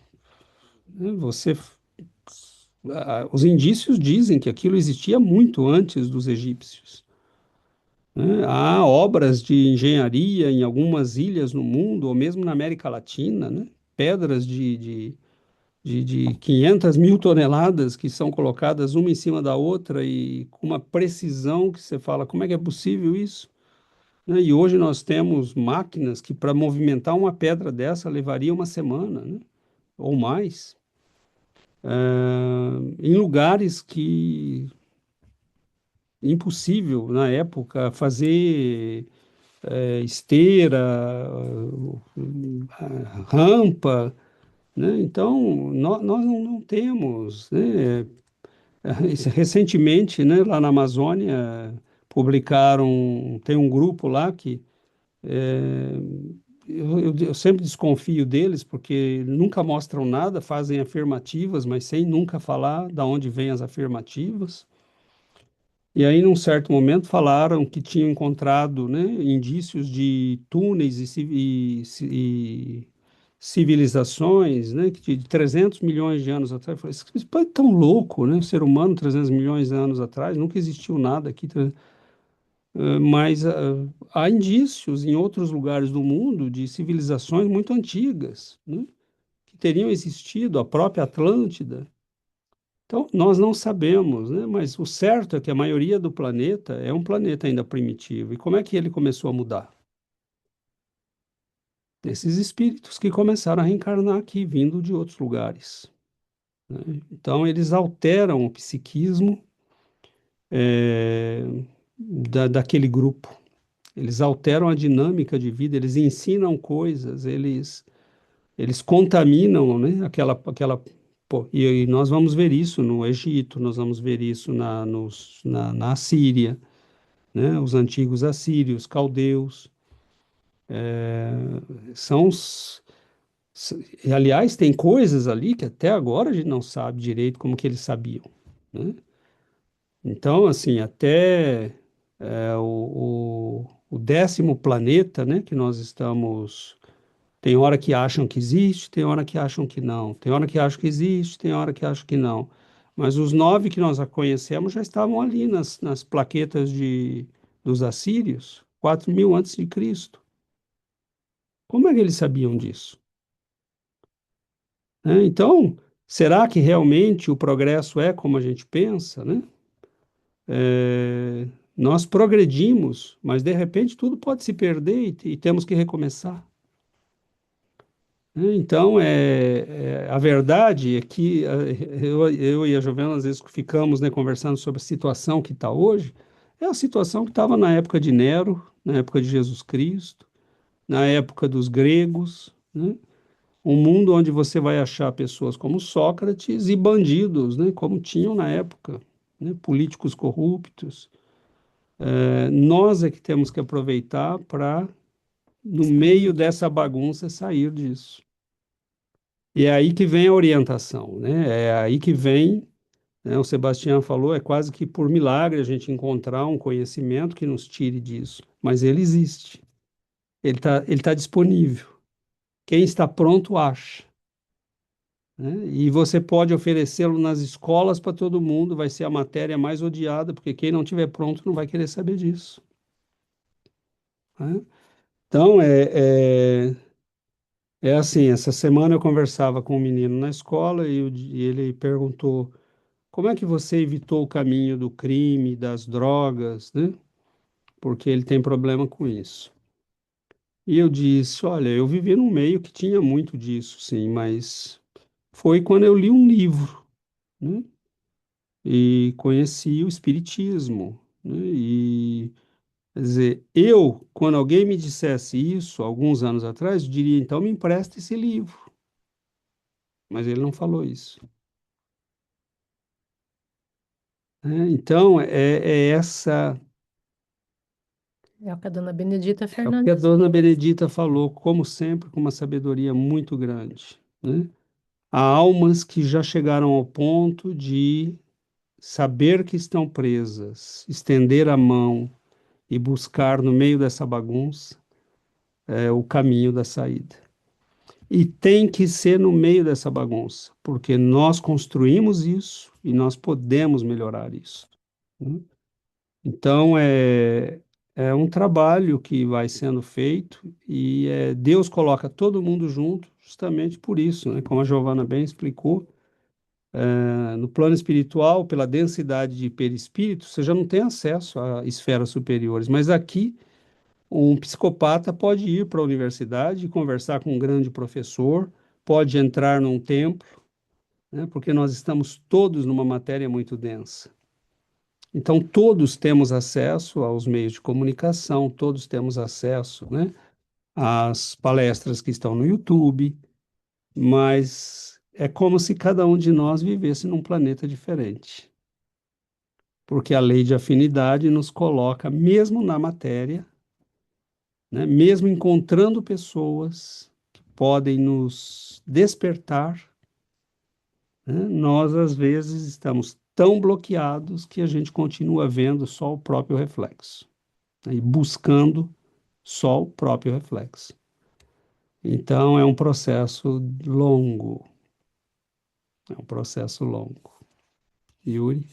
os indícios dizem que aquilo existia muito antes dos egípcios, né? Há obras de engenharia em algumas ilhas no mundo, ou mesmo na América Latina, né? Pedras de 500 mil toneladas que são colocadas uma em cima da outra e com uma precisão que você fala, como é que é possível isso? Né? E hoje nós temos máquinas que para movimentar uma pedra dessa levaria uma semana, né? Ou mais, em lugares que impossível na época fazer esteira, rampa, né? Então, nós não temos, né? Recentemente, né, lá na Amazônia, publicaram, tem um grupo lá que eu sempre desconfio deles, porque nunca mostram nada, fazem afirmativas, mas sem nunca falar de onde vêm as afirmativas. E aí, num certo momento, falaram que tinham encontrado, né, indícios de túneis e civilizações, né, que de 300 milhões de anos atrás. Eu falei, isso é tão louco, né? O ser humano, 300 milhões de anos atrás, nunca existiu nada aqui. Mas há indícios em outros lugares do mundo de civilizações muito antigas, né, que teriam existido, a própria Atlântida. Então, nós não sabemos, né? Mas o certo é que a maioria do planeta é um planeta ainda primitivo. E como é que ele começou a mudar? Esses espíritos que começaram a reencarnar aqui, vindo de outros lugares, né? Então, eles alteram o psiquismo daquele grupo. Eles alteram a dinâmica de vida, eles ensinam coisas, eles contaminam, né? Pô, e nós vamos ver isso no Egito, nós vamos ver isso na Assíria, né? Os antigos assírios, caldeus, são os, e, aliás, tem coisas ali que até agora a gente não sabe direito como que eles sabiam, né? Então, assim, até o 10º planeta, né, que nós estamos. Tem hora que acham que existe, tem hora que acham que não. Tem hora que acham que existe, tem hora que acham que não. Mas os 9 que nós conhecemos já estavam ali nas plaquetas dos assírios, 4.000 antes de Cristo. Como é que eles sabiam disso? Né? Então, será que realmente o progresso é como a gente pensa, né? É, nós progredimos, mas de repente tudo pode se perder e temos que recomeçar. Né? Então, a verdade é que eu e a Giovana, às vezes, ficamos, né, conversando sobre a situação que está hoje, é a situação que estava na época de Nero, na época de Jesus Cristo, na época dos gregos, né? Um mundo onde você vai achar pessoas como Sócrates e bandidos, né, como tinham na época, né, políticos corruptos. Nós é que temos que aproveitar para, no meio dessa bagunça, sair disso. E é aí que vem a orientação, né? É aí que vem, né, o Sebastião falou, é quase que por milagre a gente encontrar um conhecimento que nos tire disso. Mas ele existe, ele tá disponível. Quem está pronto, acha. Né? E você pode oferecê-lo nas escolas para todo mundo, vai ser a matéria mais odiada, porque quem não tiver pronto não vai querer saber disso. Né? Então, é assim, essa semana eu conversava com um menino na escola e ele perguntou como é que você evitou o caminho do crime, das drogas, né? Porque ele tem problema com isso. E eu disse, olha, eu vivi num meio que tinha muito disso, sim, mas foi quando eu li um livro, né? E conheci o Espiritismo, né? E, quer dizer, quando alguém me dissesse isso, alguns anos atrás, eu diria, então me empresta esse livro. Mas ele não falou isso. Né? Então, É o que a dona Benedita é o que a Fernandes dona diz. Benedita falou, como sempre, com uma sabedoria muito grande, né? Há almas que já chegaram ao ponto de saber que estão presas, estender a mão e buscar no meio dessa bagunça o caminho da saída. E tem que ser no meio dessa bagunça, porque nós construímos isso e nós podemos melhorar isso. Né? Então, é um trabalho que vai sendo feito e Deus coloca todo mundo junto justamente por isso, né? Como a Giovana bem explicou, no plano espiritual, pela densidade de perispírito, você já não tem acesso a esferas superiores, mas aqui um psicopata pode ir para a universidade e conversar com um grande professor, pode entrar num templo, né? Porque nós estamos todos numa matéria muito densa. Então, todos temos acesso aos meios de comunicação, todos temos acesso, né, às palestras que estão no YouTube, mas é como se cada um de nós vivesse num planeta diferente. Porque a lei de afinidade nos coloca, mesmo na matéria, né, mesmo encontrando pessoas que podem nos despertar, né, nós às vezes estamos tão bloqueados que a gente continua vendo só o próprio reflexo, né, e buscando só o próprio reflexo. Então, é um processo longo. É um processo longo. Yuri?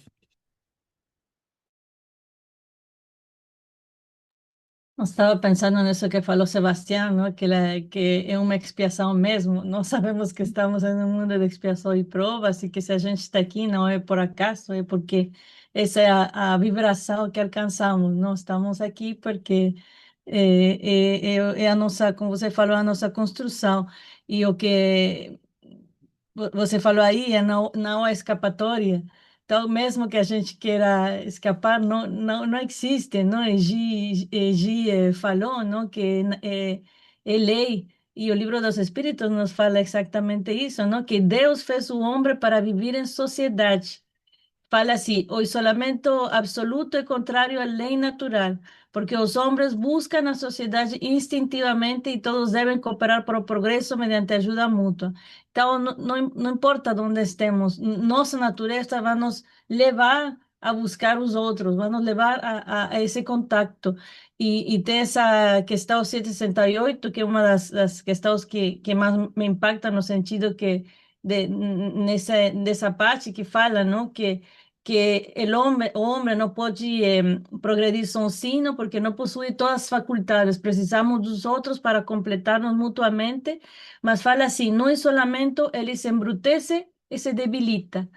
Eu estava pensando nisso que falou Sebastião, não? Que é uma expiação mesmo. Nós sabemos que estamos em um mundo de expiação e provas e que se a gente está aqui não é por acaso, é porque essa é a vibração que alcançamos. Nós estamos aqui porque é a nossa, como você falou, a nossa construção. E o que você falou aí, não há escapatória. Então, mesmo que a gente queira escapar, não existe, não? Gi falou, não? Que é lei. E o livro dos Espíritos nos fala exatamente isso, não? Que Deus fez o homem para viver em sociedade. Fala assim: o isolamento absoluto é contrário à lei natural, porque os homens buscam a sociedade instintivamente e todos devem cooperar para o progresso mediante ajuda mútua. Então, não importa onde estemos, nossa natureza vai nos levar a buscar os outros, vai nos levar a esse contato. E tem essa questão 768, que é uma das questões que mais me impacta no sentido que nessa parte que fala, não? Que o homem não pode progredir sozinho porque não possui todas as faculdades. Precisamos dos outros para completar-nos mutuamente, mas fala assim, no isolamento ele se embrutece e se debilita.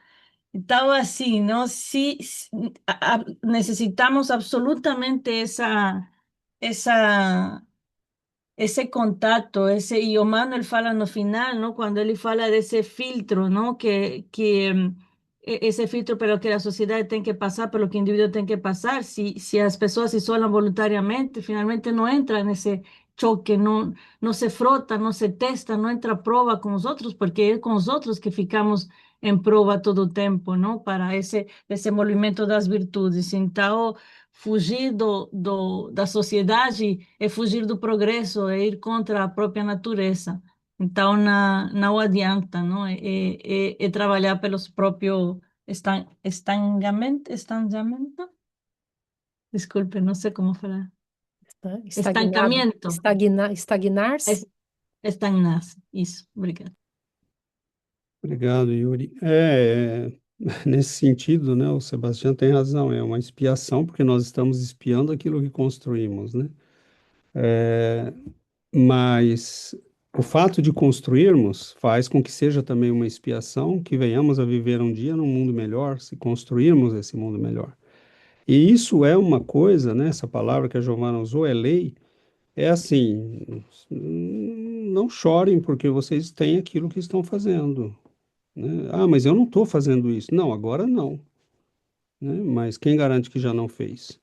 Então, assim, não se necessitamos absolutamente essa esse contato, e o Manuel fala no final, ¿no? Cuando él fala de ese filtro, ¿no? Ese filtro pelo que a sociedade tem que passar, pelo que o indivíduo tem que passar, se as pessoas se isolam voluntariamente, finalmente não entra nesse choque, não se frota, não se testa, não entra a prova com os outros, porque é com os outros que ficamos em prova todo o tempo, não? Para esse desenvolvimento das virtudes. Então, fugir da sociedade é fugir do progresso, é ir contra a própria natureza. Então, não adianta, não? É trabalhar pelos próprios estancamento? Desculpe, não sei como falar. Estagnado, Estancamento. estagnar-se. Es- Estagnar-se. Isso, obrigada. Obrigado, Yuri. Nesse sentido, né, o Sebastião tem razão, é uma expiação, porque nós estamos espiando aquilo que construímos, né? Mas o fato de construirmos faz com que seja também uma expiação, que venhamos a viver um dia num mundo melhor, se construirmos esse mundo melhor. E isso é uma coisa, né? Essa palavra que a Giovana usou é lei. É assim, não chorem porque vocês têm aquilo que estão fazendo, né? Ah, mas eu não estou fazendo isso. Não, agora não, né? Mas quem garante que já não fez?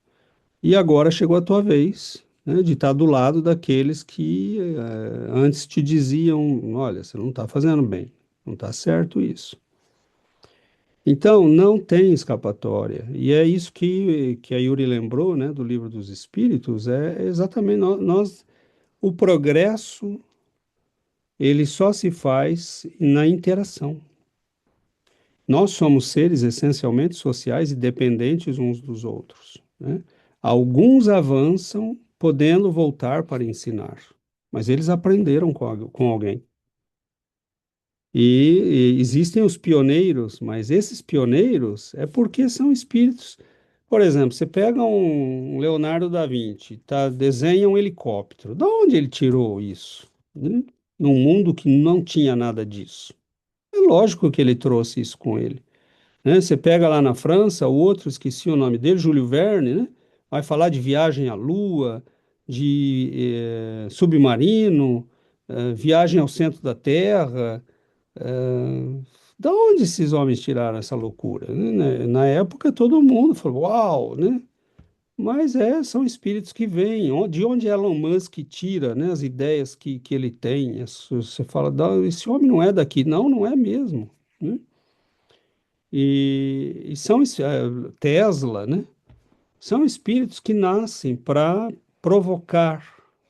E agora chegou a tua vez, né, de estar do lado daqueles que antes te diziam, olha, você não está fazendo bem, não está certo isso. Então, não tem escapatória. E é isso que a Yuri lembrou, né, do Livro dos Espíritos, é exatamente o progresso, ele só se faz na interação. Nós somos seres essencialmente sociais e dependentes uns dos outros, né? Alguns avançam podendo voltar para ensinar, mas eles aprenderam com alguém. E existem os pioneiros, mas esses pioneiros é porque são espíritos. Por exemplo, você pega um Leonardo da Vinci, tá, desenha um helicóptero. De onde ele tirou isso? Né? Num mundo que não tinha nada disso. É lógico que ele trouxe isso com ele, né? Você pega lá na França, o outro, esqueci o nome dele, Júlio Verne, né? Vai falar de viagem à Lua, de submarino, viagem ao centro da Terra. eh, Da onde esses homens tiraram essa loucura, né? Na época todo mundo falou, uau, né? Mas são espíritos que vêm, de onde Elon Musk tira, né, as ideias que ele tem. Você fala, esse homem não é daqui. Não, não é mesmo, né? E são Tesla, né? São espíritos que nascem para provocar,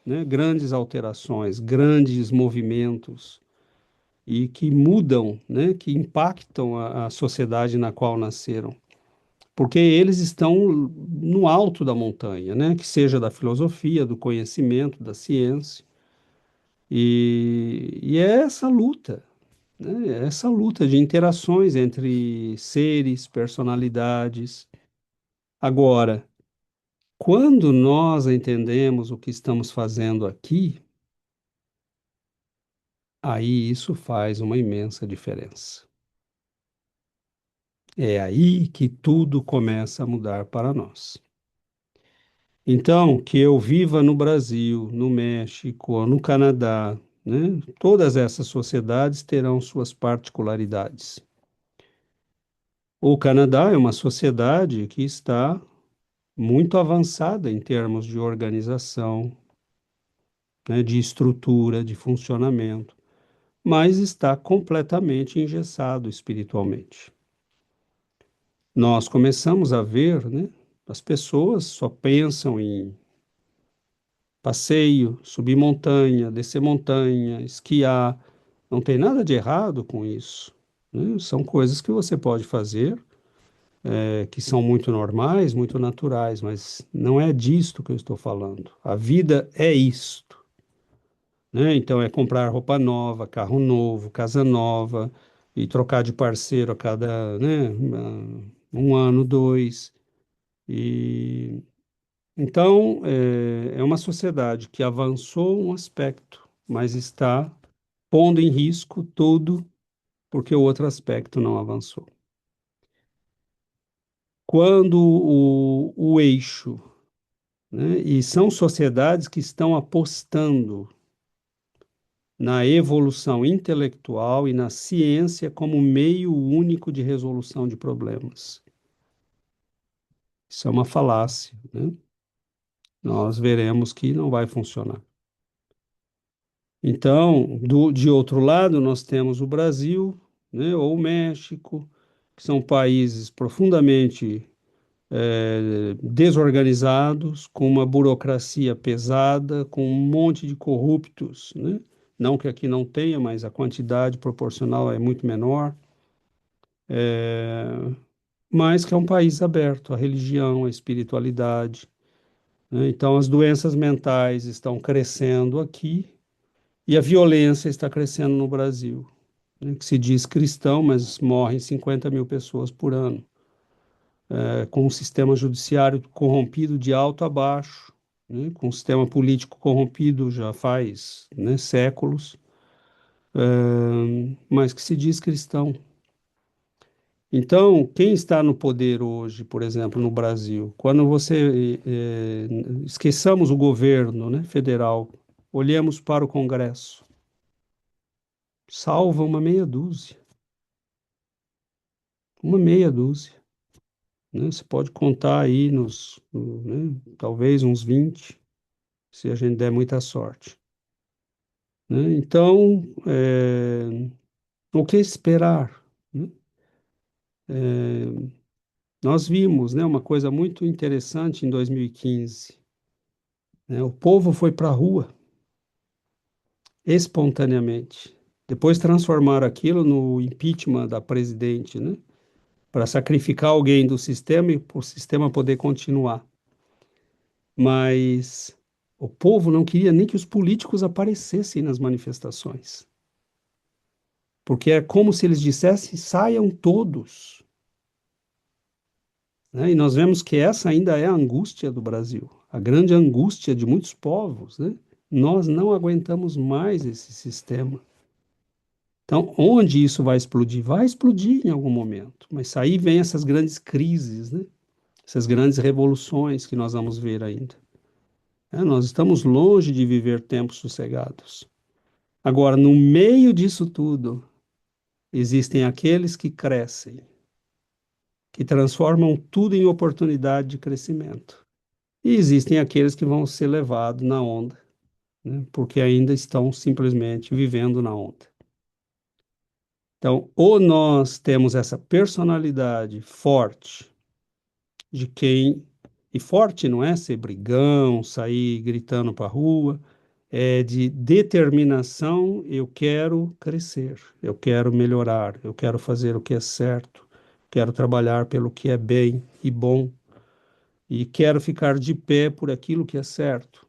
né, grandes alterações, grandes movimentos e que mudam, né, que impactam a sociedade na qual nasceram, porque eles estão no alto da montanha, né, que seja da filosofia, do conhecimento, da ciência. E é essa luta, né, é essa luta de interações entre seres, personalidades. Agora, quando nós entendemos o que estamos fazendo aqui, aí isso faz uma imensa diferença. É aí que tudo começa a mudar para nós. Então, que eu viva no Brasil, no México, no Canadá, né? Todas essas sociedades terão suas particularidades. O Canadá é uma sociedade que está muito avançada em termos de organização, né, de estrutura, de funcionamento, mas está completamente engessado espiritualmente. nós começamos a ver, né? As pessoas só pensam em passeio, subir montanha, esquiar. Não tem nada de errado com isso, né? São coisas que você pode fazer, que são muito normais, muito naturais, mas não é disto que eu estou falando. A vida é isto, né? Então é comprar roupa nova, carro novo, casa nova e trocar de parceiro a cada, né, um ano, dois. E então é uma sociedade que avançou um aspecto, mas está pondo em risco tudo porque o outro aspecto não avançou. Quando o eixo, né, e são sociedades que estão apostando na evolução intelectual e na ciência como meio único de resolução de problemas. Isso é uma falácia, né? Nós veremos que não vai funcionar. Então, de outro lado, nós temos o Brasil, né, ou o México, que são países profundamente desorganizados, com uma burocracia pesada, com um monte de corruptos, né? Não que aqui não tenha, mas a quantidade proporcional é muito menor, mas que é um país aberto à religião, à espiritualidade, né? Então, as doenças mentais estão crescendo aqui e a violência está crescendo no Brasil, né? Que se diz cristão, mas morrem 50 mil pessoas por ano, com um sistema judiciário corrompido de alto a baixo, né? Com um sistema político corrompido já faz, né, séculos, mas que se diz cristão. Então, quem está no poder hoje, por exemplo, no Brasil, quando esqueçamos o governo, né, federal, olhemos para o Congresso, salva uma meia dúzia, né? Você pode contar aí né, talvez uns 20, se a gente der muita sorte, né? Então, o que esperar, né? Nós vimos, né, uma coisa muito interessante em 2015, né? O povo foi para a rua espontaneamente. Depois transformaram aquilo no impeachment da presidente, né? Para sacrificar alguém do sistema e para o sistema poder continuar. Mas o povo não queria nem que os políticos aparecessem nas manifestações, porque é como se eles dissessem: saiam todos, né? E nós vemos que essa ainda é a angústia do Brasil, a grande angústia de muitos povos, né? Nós não aguentamos mais esse sistema. Então, onde isso vai explodir? Vai explodir em algum momento, mas aí vem essas grandes crises, né? Essas grandes revoluções que nós vamos ver ainda. Nós estamos longe de viver tempos sossegados. Agora, no meio disso tudo, existem aqueles que crescem, que transformam tudo em oportunidade de crescimento. E existem aqueles que vão ser levados na onda, né? Porque ainda estão simplesmente vivendo na onda. Então, ou nós temos essa personalidade forte de quem. E forte não é ser brigão, sair gritando para a rua, é de determinação. Eu quero crescer, eu quero melhorar, eu quero fazer o que é certo, quero trabalhar pelo que é bem e bom, e quero ficar de pé por aquilo que é certo.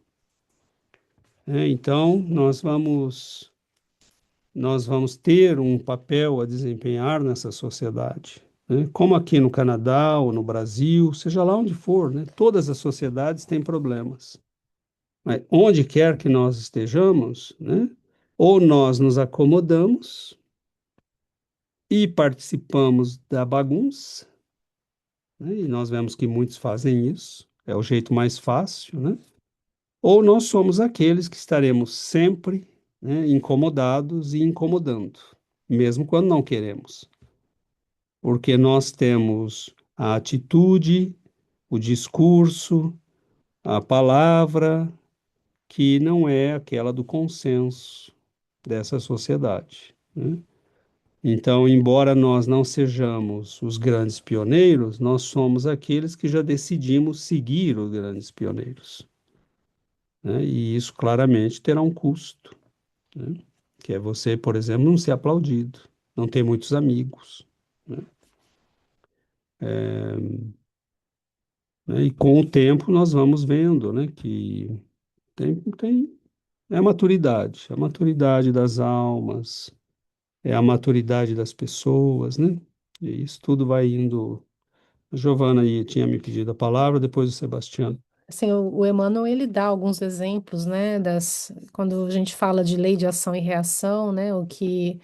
Então, nós vamos ter um papel a desempenhar nessa sociedade, né? Como aqui no Canadá ou no Brasil, seja lá onde for, né? Todas as sociedades têm problemas. Mas onde quer que nós estejamos, né? Ou nós nos acomodamos e participamos da bagunça, né? E nós vemos que muitos fazem isso, é o jeito mais fácil, né? Ou nós somos aqueles que estaremos sempre, né, incomodados e incomodando, mesmo quando não queremos, porque nós temos a atitude, o discurso, a palavra, que não é aquela do consenso dessa sociedade, né? Então, embora nós não sejamos os grandes pioneiros, nós somos aqueles que já decidimos seguir os grandes pioneiros, né? E isso claramente terá um custo, né? Que é você, por exemplo, não ser aplaudido, não ter muitos amigos, né? Né? E com o tempo nós vamos vendo, né, que tem é a maturidade das almas, é a maturidade das pessoas, né? E isso tudo vai indo. A Giovana aí tinha me pedido a palavra, depois o Sebastião. Assim, o Emmanuel, ele dá alguns exemplos, né, quando a gente fala de lei de ação e reação, né, que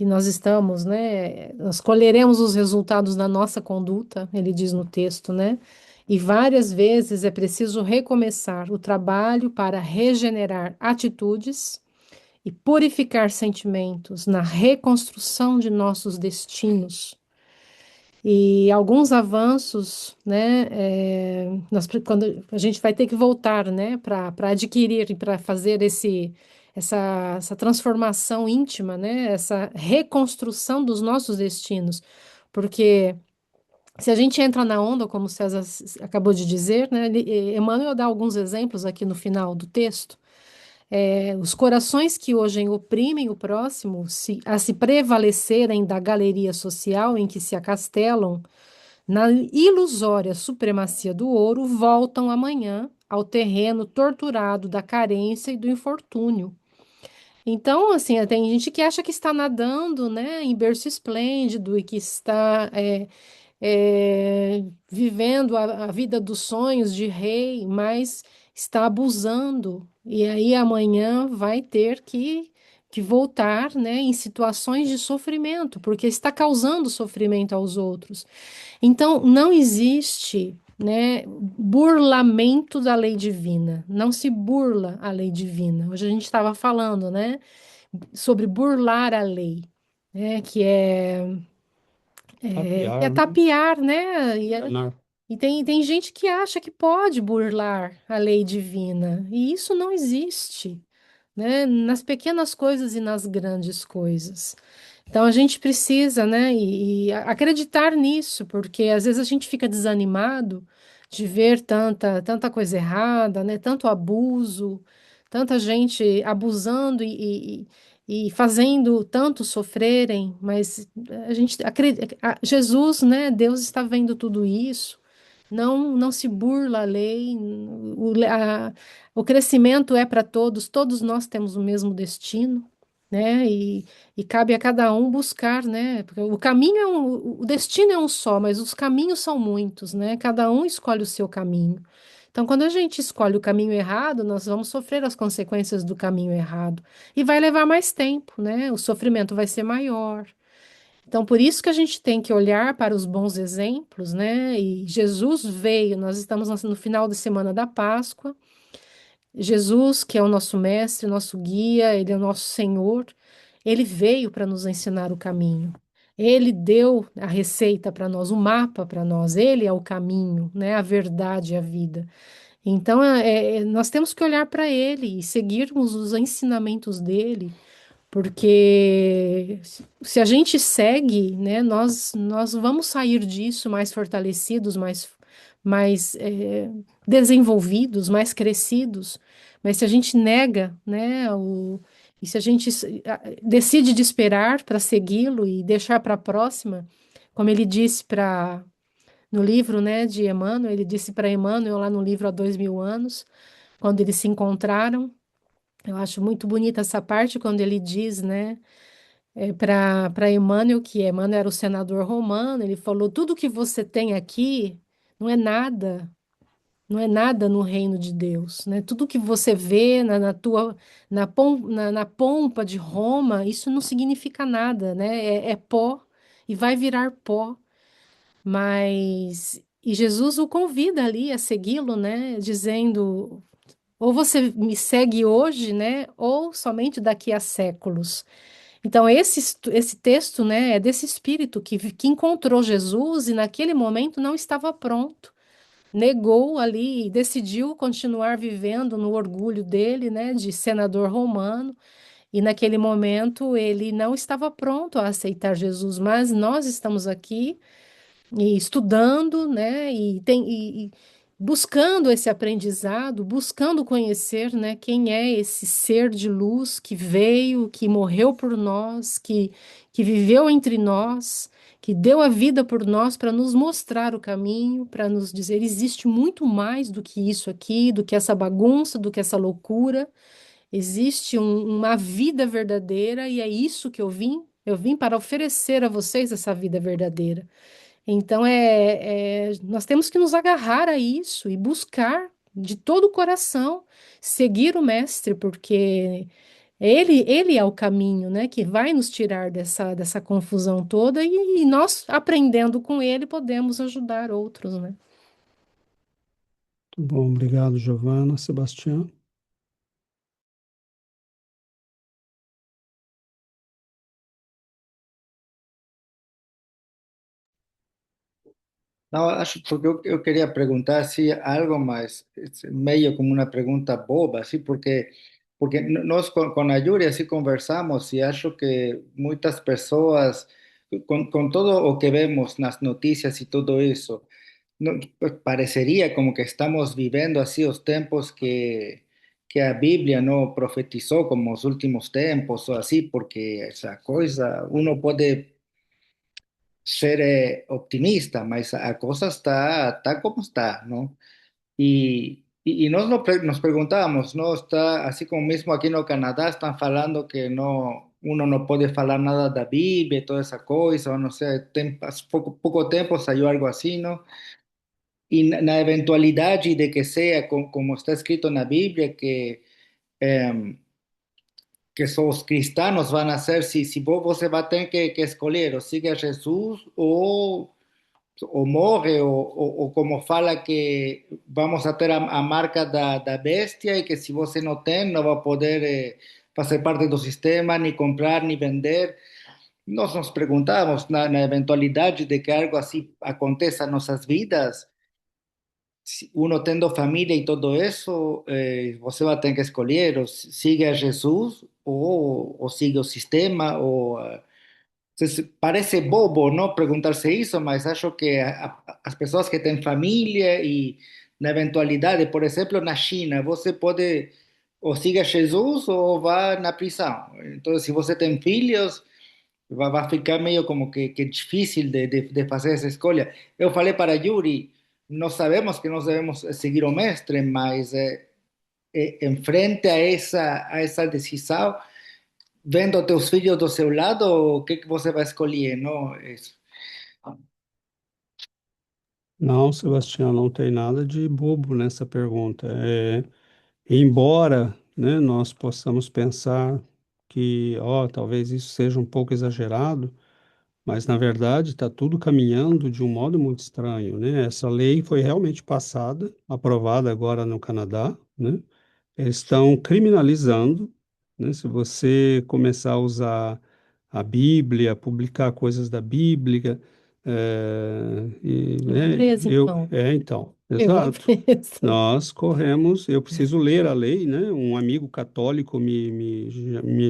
nós estamos, né, nós colheremos os resultados da nossa conduta, ele diz no texto, né, e várias vezes é preciso recomeçar o trabalho para regenerar atitudes e purificar sentimentos na reconstrução de nossos destinos. E alguns avanços, né, quando a gente vai ter que voltar, né, para adquirir e para fazer essa transformação íntima, né, essa reconstrução dos nossos destinos, porque se a gente entra na onda, como o César acabou de dizer, né, Emmanuel dá alguns exemplos aqui no final do texto. Os corações que hoje oprimem o próximo, a se prevalecerem da galeria social em que se acastelam, na ilusória supremacia do ouro, voltam amanhã ao terreno torturado da carência e do infortúnio. Então, assim, tem gente que acha que está nadando, né, em berço esplêndido e que está vivendo a vida dos sonhos de rei, mas está abusando. E aí amanhã vai ter que voltar, né, em situações de sofrimento, porque está causando sofrimento aos outros. Então, não existe, né, burlamento da lei divina. Não se burla a lei divina. Hoje a gente estava falando, né, sobre burlar a lei, né, que é Tapear, né? tapear, né? Enganar. E tem gente que acha que pode burlar a lei divina, e isso não existe, né? Nas pequenas coisas e nas grandes coisas. Então a gente precisa, né, acreditar nisso, porque às vezes a gente fica desanimado de ver tanta coisa errada, né, tanto abuso, tanta gente abusando e fazendo tanto sofrerem, mas a gente acredita, Jesus, né, Deus está vendo tudo isso. Não se burla a lei, o crescimento é para todos, todos nós temos o mesmo destino, né? E cabe a cada um buscar, né? Porque o caminho o destino é um só, mas os caminhos são muitos, né? Cada um escolhe o seu caminho. Então, quando a gente escolhe o caminho errado, nós vamos sofrer as consequências do caminho errado. E vai levar mais tempo, né? O sofrimento vai ser maior. Então, por isso que a gente tem que olhar para os bons exemplos, né? E Jesus veio, nós estamos no final de semana da Páscoa. Jesus, que é o nosso mestre, nosso guia, ele é o nosso Senhor, ele veio para nos ensinar o caminho. Ele deu a receita para nós, o mapa para nós. Ele é o caminho, né? A verdade e a vida. Então, nós temos que olhar para ele e seguirmos os ensinamentos dele, porque se a gente segue, né, nós vamos sair disso mais fortalecidos, mais desenvolvidos, mais crescidos. Mas se a gente nega, né, e se a gente decide de esperar para segui-lo e deixar para a próxima, como ele disse no livro, né, de Emmanuel, ele disse para Emmanuel lá no livro há 2000 anos, quando eles se encontraram. Eu acho muito bonita essa parte quando ele diz, né, para Emmanuel, que Emmanuel era o senador romano, ele falou: tudo que você tem aqui não é nada, não é nada no reino de Deus, né? Tudo que você vê na pompa de Roma, isso não significa nada, né? É pó e vai virar pó. E Jesus o convida ali a segui-lo, né? Dizendo: ou você me segue hoje, né? Ou somente daqui a séculos. Então, esse texto, né, é desse espírito que encontrou Jesus e naquele momento não estava pronto. Negou ali e decidiu continuar vivendo no orgulho dele, né, de senador romano, E naquele momento ele não estava pronto a aceitar Jesus, mas nós estamos aqui e estudando, né, e buscando esse aprendizado, buscando conhecer, né, quem é esse ser de luz que veio, que morreu por nós, que viveu entre nós, que deu a vida por nós para nos mostrar o caminho, para nos dizer existe muito mais do que isso aqui, do que essa bagunça, do que essa loucura. Existe uma vida verdadeira e é isso que eu vim. Eu vim para oferecer a vocês essa vida verdadeira. Então, nós temos que nos agarrar a isso e buscar de todo o coração seguir o Mestre, porque ele é o caminho, né, que vai nos tirar dessa confusão toda e nós, aprendendo com ele, podemos ajudar outros, né? Muito bom, obrigado, Giovana. Sebastião? Não, acho porque eu queria perguntar assim algo mais, meio como uma pergunta boba, assim, porque nós com a Yuri assim conversamos e acho que muitas pessoas, com todo o que vemos nas notícias e tudo isso, pues, parecería como que estamos viviendo así los tiempos que a Biblia no profetizó como los últimos tiempos o así, porque esa cosa, uno puede ser optimista, mas a cosa está como está, ¿no? Y nos preguntábamos, ¿no? Está así como mismo aquí en el Canadá están falando que no, uno no puede falar nada da Biblia y toda esa cosa, o no sé, poco tiempo salió algo así, ¿no? Y na eventualidade de que sea como está escrito en la Biblia, eh, que os cristianos van a ser, si você vai ter que escolher, ou siga Jesus ou morre, ou como fala que vamos a ter a marca da bestia e que se você não tem, não vai poder fazer parte do sistema, nem comprar, nem vender. Nós nos perguntávamos, na eventualidade de que algo assim aconteça em nossas vidas, uno tendo família e todo isso, você vai ter que escolher, ou siga a Jesus, ou siga o sistema, parece bobo, não perguntar-se isso, mas acho que as pessoas que têm família e na eventualidade, por exemplo, na China, você pode ou siga Jesus ou vá na prisão. Então, se você tem filhos, vai ficar meio como que difícil de fazer essa escolha. Eu falei para Yuri, nós sabemos que nós devemos seguir o mestre, mas em frente a essa decisão, vendo teus filhos do seu lado, o que você vai escolher, não? Isso. Não, Sebastião, não tem nada de bobo nessa pergunta. Embora, né, nós possamos pensar que, ó, talvez isso seja um pouco exagerado, mas na verdade está tudo caminhando de um modo muito estranho, né? Essa lei foi realmente passada, aprovada agora no Canadá, né? Eles estão criminalizando, né? Se você começar a usar a Bíblia, publicar coisas da Bíblia, Eu vou presa, então. então, Eu vou exato. presa. Nós corremos, eu preciso ler a lei, né? Um amigo católico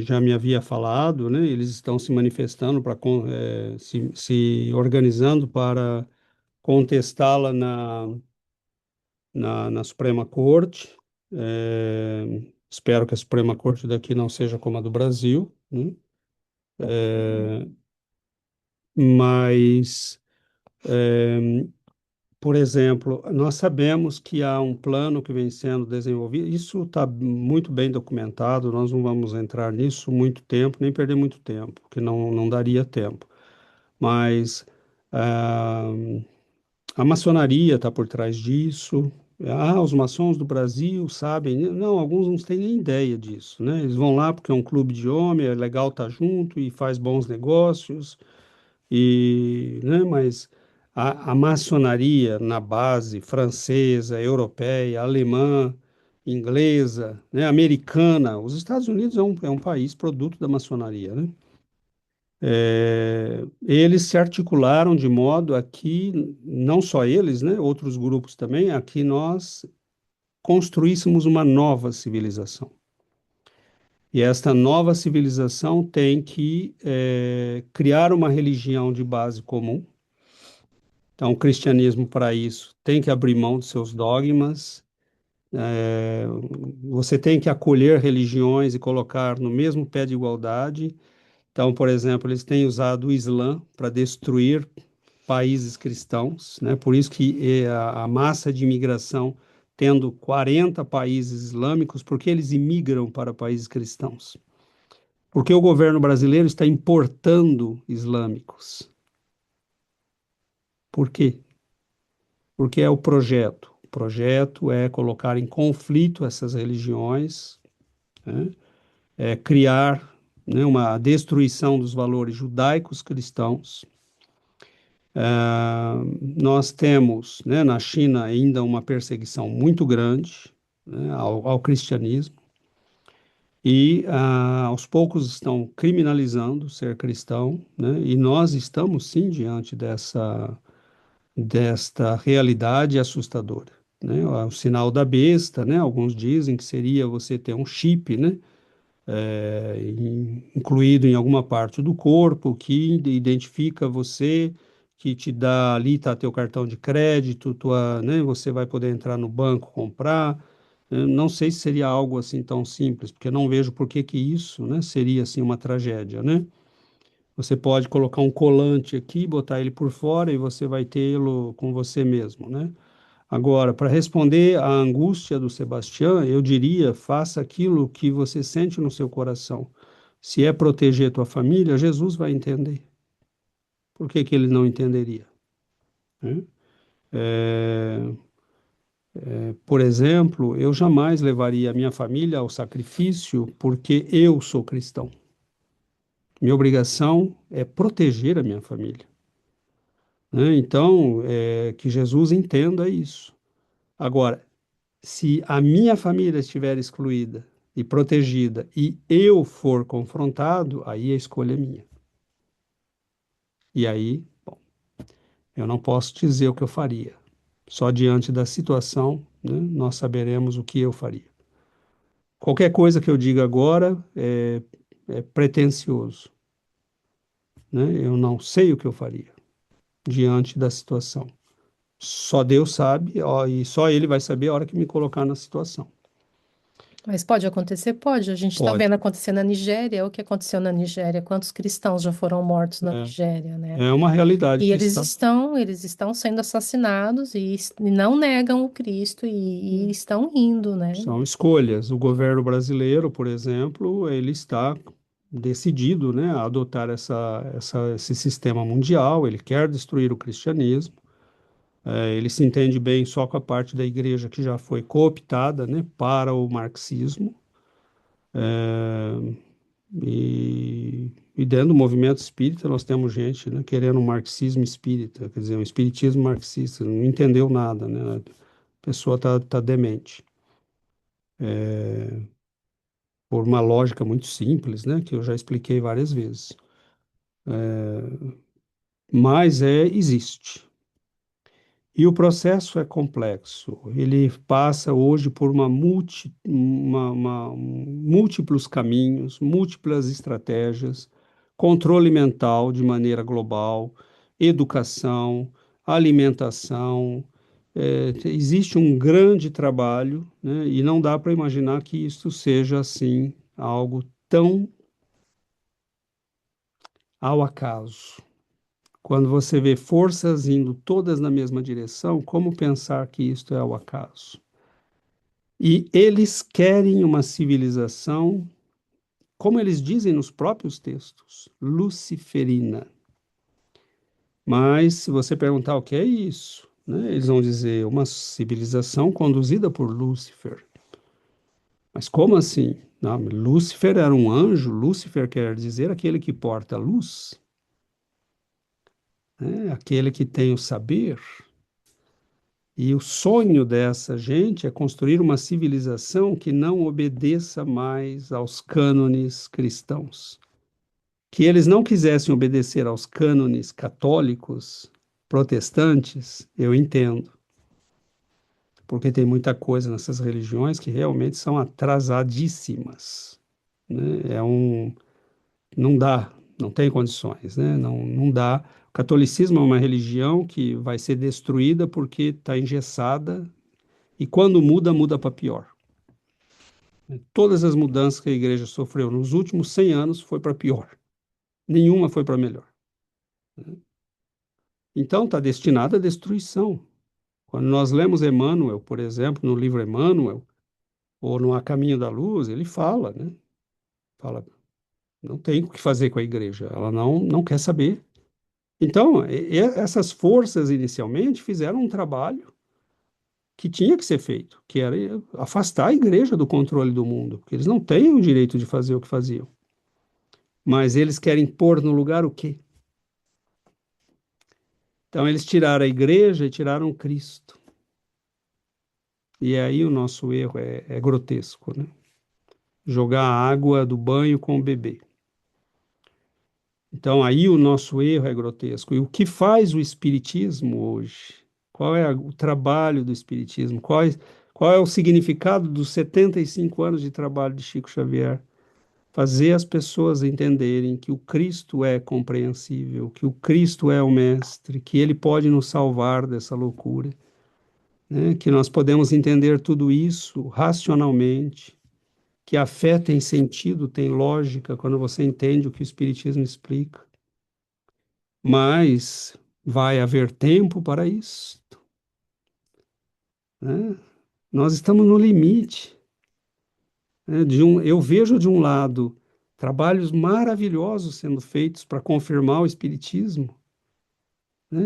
já me havia falado, né? Eles estão se manifestando para se organizando para contestá-la na Suprema Corte. Espero que a Suprema Corte daqui não seja como a do Brasil, né? Mas por exemplo, nós sabemos que há um plano que vem sendo desenvolvido, isso está muito bem documentado, nós não vamos entrar nisso muito tempo, nem perder muito tempo, porque não daria tempo. Mas ah, a maçonaria está por trás disso. Ah, os maçons do Brasil sabem. Não, alguns não têm nem ideia disso, né? Eles vão lá porque é um clube de homem, é legal estar junto e faz bons negócios. Né, mas a maçonaria na base francesa, europeia, alemã, inglesa, né, americana, os Estados Unidos é um país produto da maçonaria, né? Eles se articularam de modo a que, não só eles, né, outros grupos também, a que nós construíssemos uma nova civilização. E esta nova civilização tem que criar uma religião de base comum. Então, o cristianismo, para isso, tem que abrir mão de seus dogmas. É, Você tem que acolher religiões e colocar no mesmo pé de igualdade. Então, por exemplo, eles têm usado o Islã para destruir países cristãos, né? Por isso que a massa de imigração, tendo 40 países islâmicos, porque eles imigram para países cristãos? Porque o governo brasileiro está importando islâmicos. Por quê? Porque é o projeto. O projeto é colocar em conflito essas religiões, né? É criar, né, uma destruição dos valores judaicos cristãos. Nós temos, né, na China ainda uma perseguição muito grande, né, ao cristianismo e aos poucos estão criminalizando ser cristão, né, e nós estamos sim diante desta realidade assustadora, né? O sinal da besta, né? Alguns dizem que seria você ter um chip, né? Incluído em alguma parte do corpo que identifica você, que te dá ali, tá teu cartão de crédito, né? Você vai poder entrar no banco comprar. Eu não sei se seria algo assim tão simples, porque eu não vejo por que que isso, né? Seria assim uma tragédia, né? Você pode colocar um colante aqui, botar ele por fora e você vai tê-lo com você mesmo, né? Agora, para responder à angústia do Sebastião, eu diria, faça aquilo que você sente no seu coração. Se é proteger tua família, Jesus vai entender. Por que que ele não entenderia? Né? É, por exemplo, eu jamais levaria a minha família ao sacrifício porque eu sou cristão. Minha obrigação é proteger a minha família, né? Então, que Jesus entenda isso. Agora, se a minha família estiver excluída e protegida e eu for confrontado, aí a escolha é minha. E aí, bom, eu não posso dizer o que eu faria. Só diante da situação, né, nós saberemos o que eu faria. Qualquer coisa que eu diga agora é pretensioso, né? Eu não sei o que eu faria diante da situação. Só Deus sabe, ó, e só Ele vai saber a hora que me colocar na situação. Mas pode acontecer? Pode. A gente está Pode. vendo acontecer na Nigéria, o que aconteceu na Nigéria, quantos cristãos já foram mortos na Nigéria, né? É uma realidade E que eles está. estão sendo assassinados e não negam o Cristo e estão indo, né? São escolhas. O governo brasileiro, por exemplo, ele está decidido, né, a adotar esse sistema mundial. Ele quer destruir o cristianismo. Ele se entende bem só com a parte da igreja que já foi cooptada, né, para o marxismo. E dentro do movimento espírita nós temos gente, né, querendo um marxismo espírita, quer dizer, um espiritismo marxista. Não entendeu nada, né? A pessoa tá demente. Por uma lógica muito simples, né, que eu já expliquei várias vezes. Mas existe. E o processo é complexo. Ele passa hoje por múltiplos caminhos, múltiplas estratégias, controle mental de maneira global, educação, alimentação. Existe um grande trabalho, né, e não dá para imaginar que isso seja assim algo tão ao acaso. Quando você vê forças indo todas na mesma direção, como pensar que isto é ao acaso? E eles querem uma civilização, como eles dizem nos próprios textos, luciferina. Mas se você perguntar o que é isso, né, eles vão dizer uma civilização conduzida por Lúcifer. Mas como assim? Não, Lúcifer era um anjo, Lúcifer quer dizer aquele que porta a luz, né, aquele que tem o saber. E o sonho dessa gente é construir uma civilização que não obedeça mais aos cânones cristãos. Que eles não quisessem obedecer aos cânones católicos, protestantes, eu entendo. Porque tem muita coisa nessas religiões que realmente são atrasadíssimas. né? Não dá, não tem condições, né? Não dá. O catolicismo é uma religião que vai ser destruída porque está engessada e quando muda, muda para pior. Todas as mudanças que a igreja sofreu nos últimos 100 anos foi para pior. Nenhuma foi para melhor. Então está destinada à destruição. Quando nós lemos Emmanuel, por exemplo, no livro Emmanuel, ou no A Caminho da Luz, ele fala, né? Fala, não tem o que fazer com a igreja, ela não quer saber. Então, essas forças inicialmente fizeram um trabalho que tinha que ser feito, que era afastar a igreja do controle do mundo, porque eles não têm o direito de fazer o que faziam. Mas eles querem pôr no lugar o quê? Então, eles tiraram a igreja e tiraram Cristo. E aí o nosso erro é grotesco, né? Jogar a água do banho com o bebê. Então, aí o nosso erro é grotesco. E o que faz o Espiritismo hoje? Qual é o trabalho do Espiritismo? Qual é o significado dos 75 anos de trabalho de Chico Xavier? Fazer as pessoas entenderem que o Cristo é compreensível, que o Cristo é o Mestre, que ele pode nos salvar dessa loucura, né? Que nós podemos entender tudo isso racionalmente, que a fé tem sentido, tem lógica quando você entende o que o Espiritismo explica. Mas vai haver tempo para isso, né? Nós estamos no limite, né? Eu vejo de um lado trabalhos maravilhosos sendo feitos para confirmar o espiritismo, né?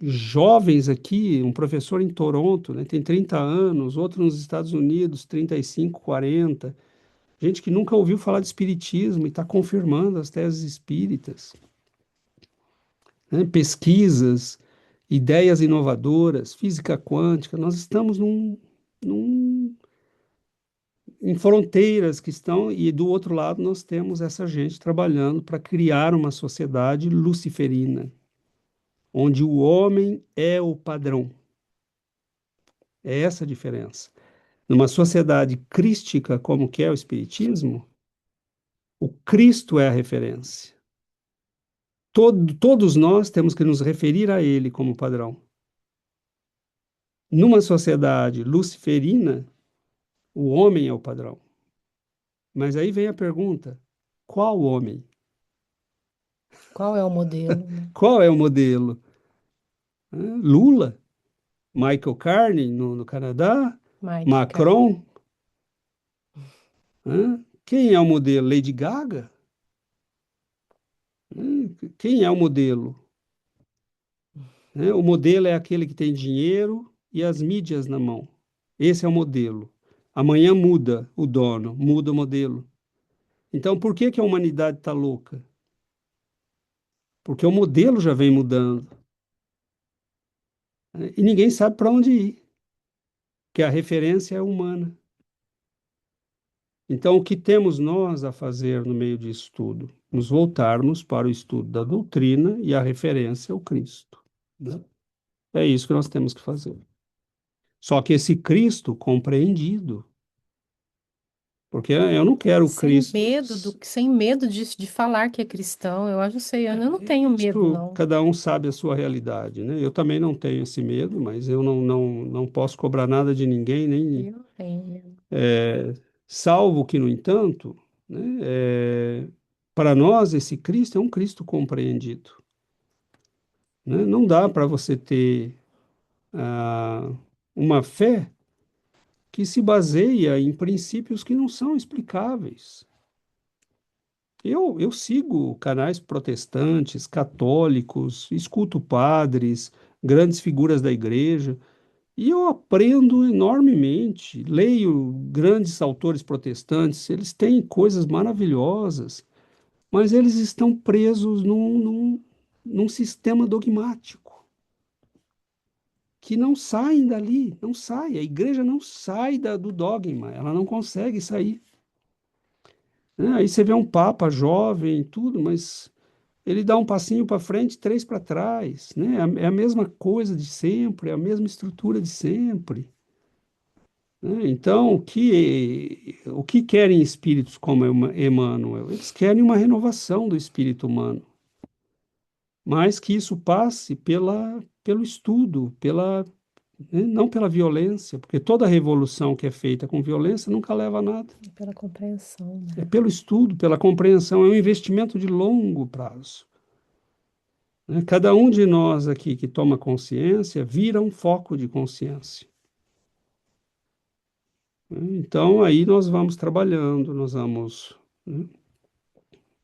Jovens aqui, um professor em Toronto, né, tem 30 anos, outro nos Estados Unidos, 35, 40, gente que nunca ouviu falar de espiritismo e está confirmando as teses espíritas, né? Pesquisas, ideias inovadoras, física quântica, nós estamos num, em fronteiras que estão, e do outro lado nós temos essa gente trabalhando para criar uma sociedade luciferina, onde o homem é o padrão. É essa a diferença. Numa sociedade crística como que é o Espiritismo, o Cristo é a referência. Todos nós temos que nos referir a ele como padrão. Numa sociedade luciferina, o homem é o padrão. Mas aí vem a pergunta: qual homem? Qual é o modelo, né? Qual é o modelo? Lula, Michael Carney no Canadá, Mike, cara. Macron. Quem é o modelo? Lady Gaga? Quem é o modelo? O modelo é aquele que tem dinheiro e as mídias na mão. Esse é o modelo. Amanhã muda o dono, muda o modelo. Então, por que que a humanidade está louca? Porque o modelo já vem mudando, né? E ninguém sabe para onde ir, que a referência é humana. Então, o que temos nós a fazer no meio disso tudo? Nos voltarmos para o estudo da doutrina e a referência é o Cristo, né? É isso que nós temos que fazer. Só que esse Cristo compreendido, porque eu não quero o Cristo. Sem medo de falar que é cristão, eu acho, sei, eu não tenho medo, Isso, não. cada um sabe a sua realidade, né? Eu também não tenho esse medo, mas eu não posso cobrar nada de ninguém, nem Eu não tenho medo. salvo que, no entanto, né, para nós esse Cristo é um Cristo compreendido, né? Não dá para você ter ah, uma fé que se baseia em princípios que não são explicáveis. Eu sigo canais protestantes, católicos, escuto padres, grandes figuras da igreja, e eu aprendo enormemente. Leio grandes autores protestantes, eles têm coisas maravilhosas, mas eles estão presos num sistema dogmático, que não saem dali, não sai. A igreja não sai do dogma, ela não consegue sair, né? Aí você vê um papa jovem, e tudo, mas ele dá um passinho para frente, três para trás, né? É a mesma coisa de sempre, é a mesma estrutura de sempre. né? Então, o que querem espíritos como Emmanuel? Eles querem uma renovação do espírito humano, mas que isso passe pelo estudo, né, não pela violência, porque toda revolução que é feita com violência nunca leva a nada. Pela compreensão, É né? pelo estudo, pela compreensão, é um investimento de longo prazo, né? Cada um de nós aqui que toma consciência vira um foco de consciência, né? Então, aí nós vamos trabalhando, nós vamos, né,